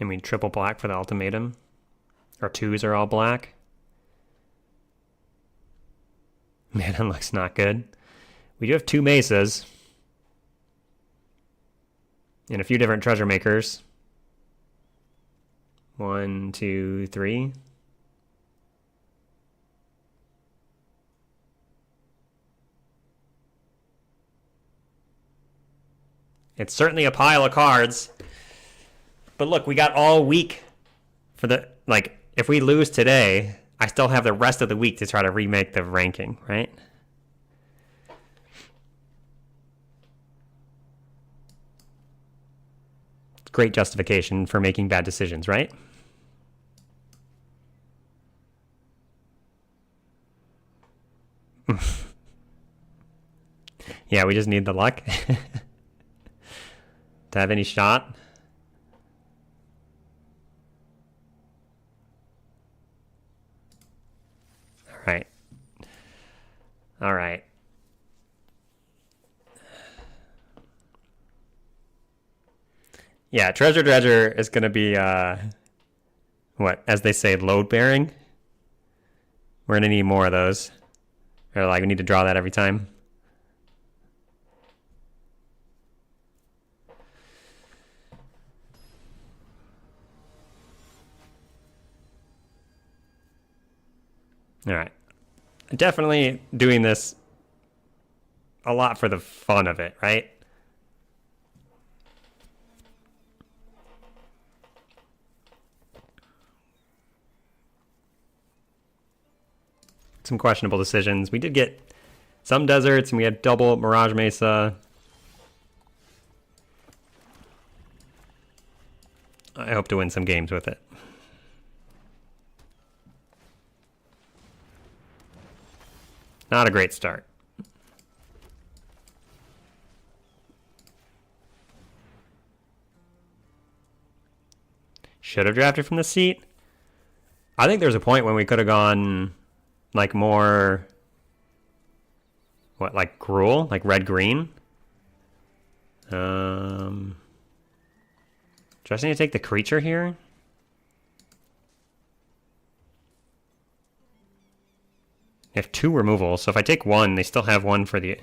I mean, triple black for the ultimatum. Our twos are all black. Man, that looks not good. We do have two mesas. And a few different treasure makers. 1, 2, 3. It's certainly a pile of cards. But look, we got all week for the, like, if we lose today, I still have the rest of the week to try to remake the ranking, right? Great justification for making bad decisions, right? Yeah, we just need the luck to have any shot. Right. All right. Yeah, Treasure Dredger is going to be, what, as they say, load bearing. We're going to need more of those. Or, like, we need to draw that every time. All right. Definitely doing this a lot for the fun of it, right? Some questionable decisions. We did get some deserts, and we had double Mirage Mesa. I hope to win some games with it. Not a great start. Should have drafted from the seat. I think there's a point when we could have gone like more, what, like Gruul, like red-green. Do I just need to take the creature here? They have two removals, so if I take one, they still have one for the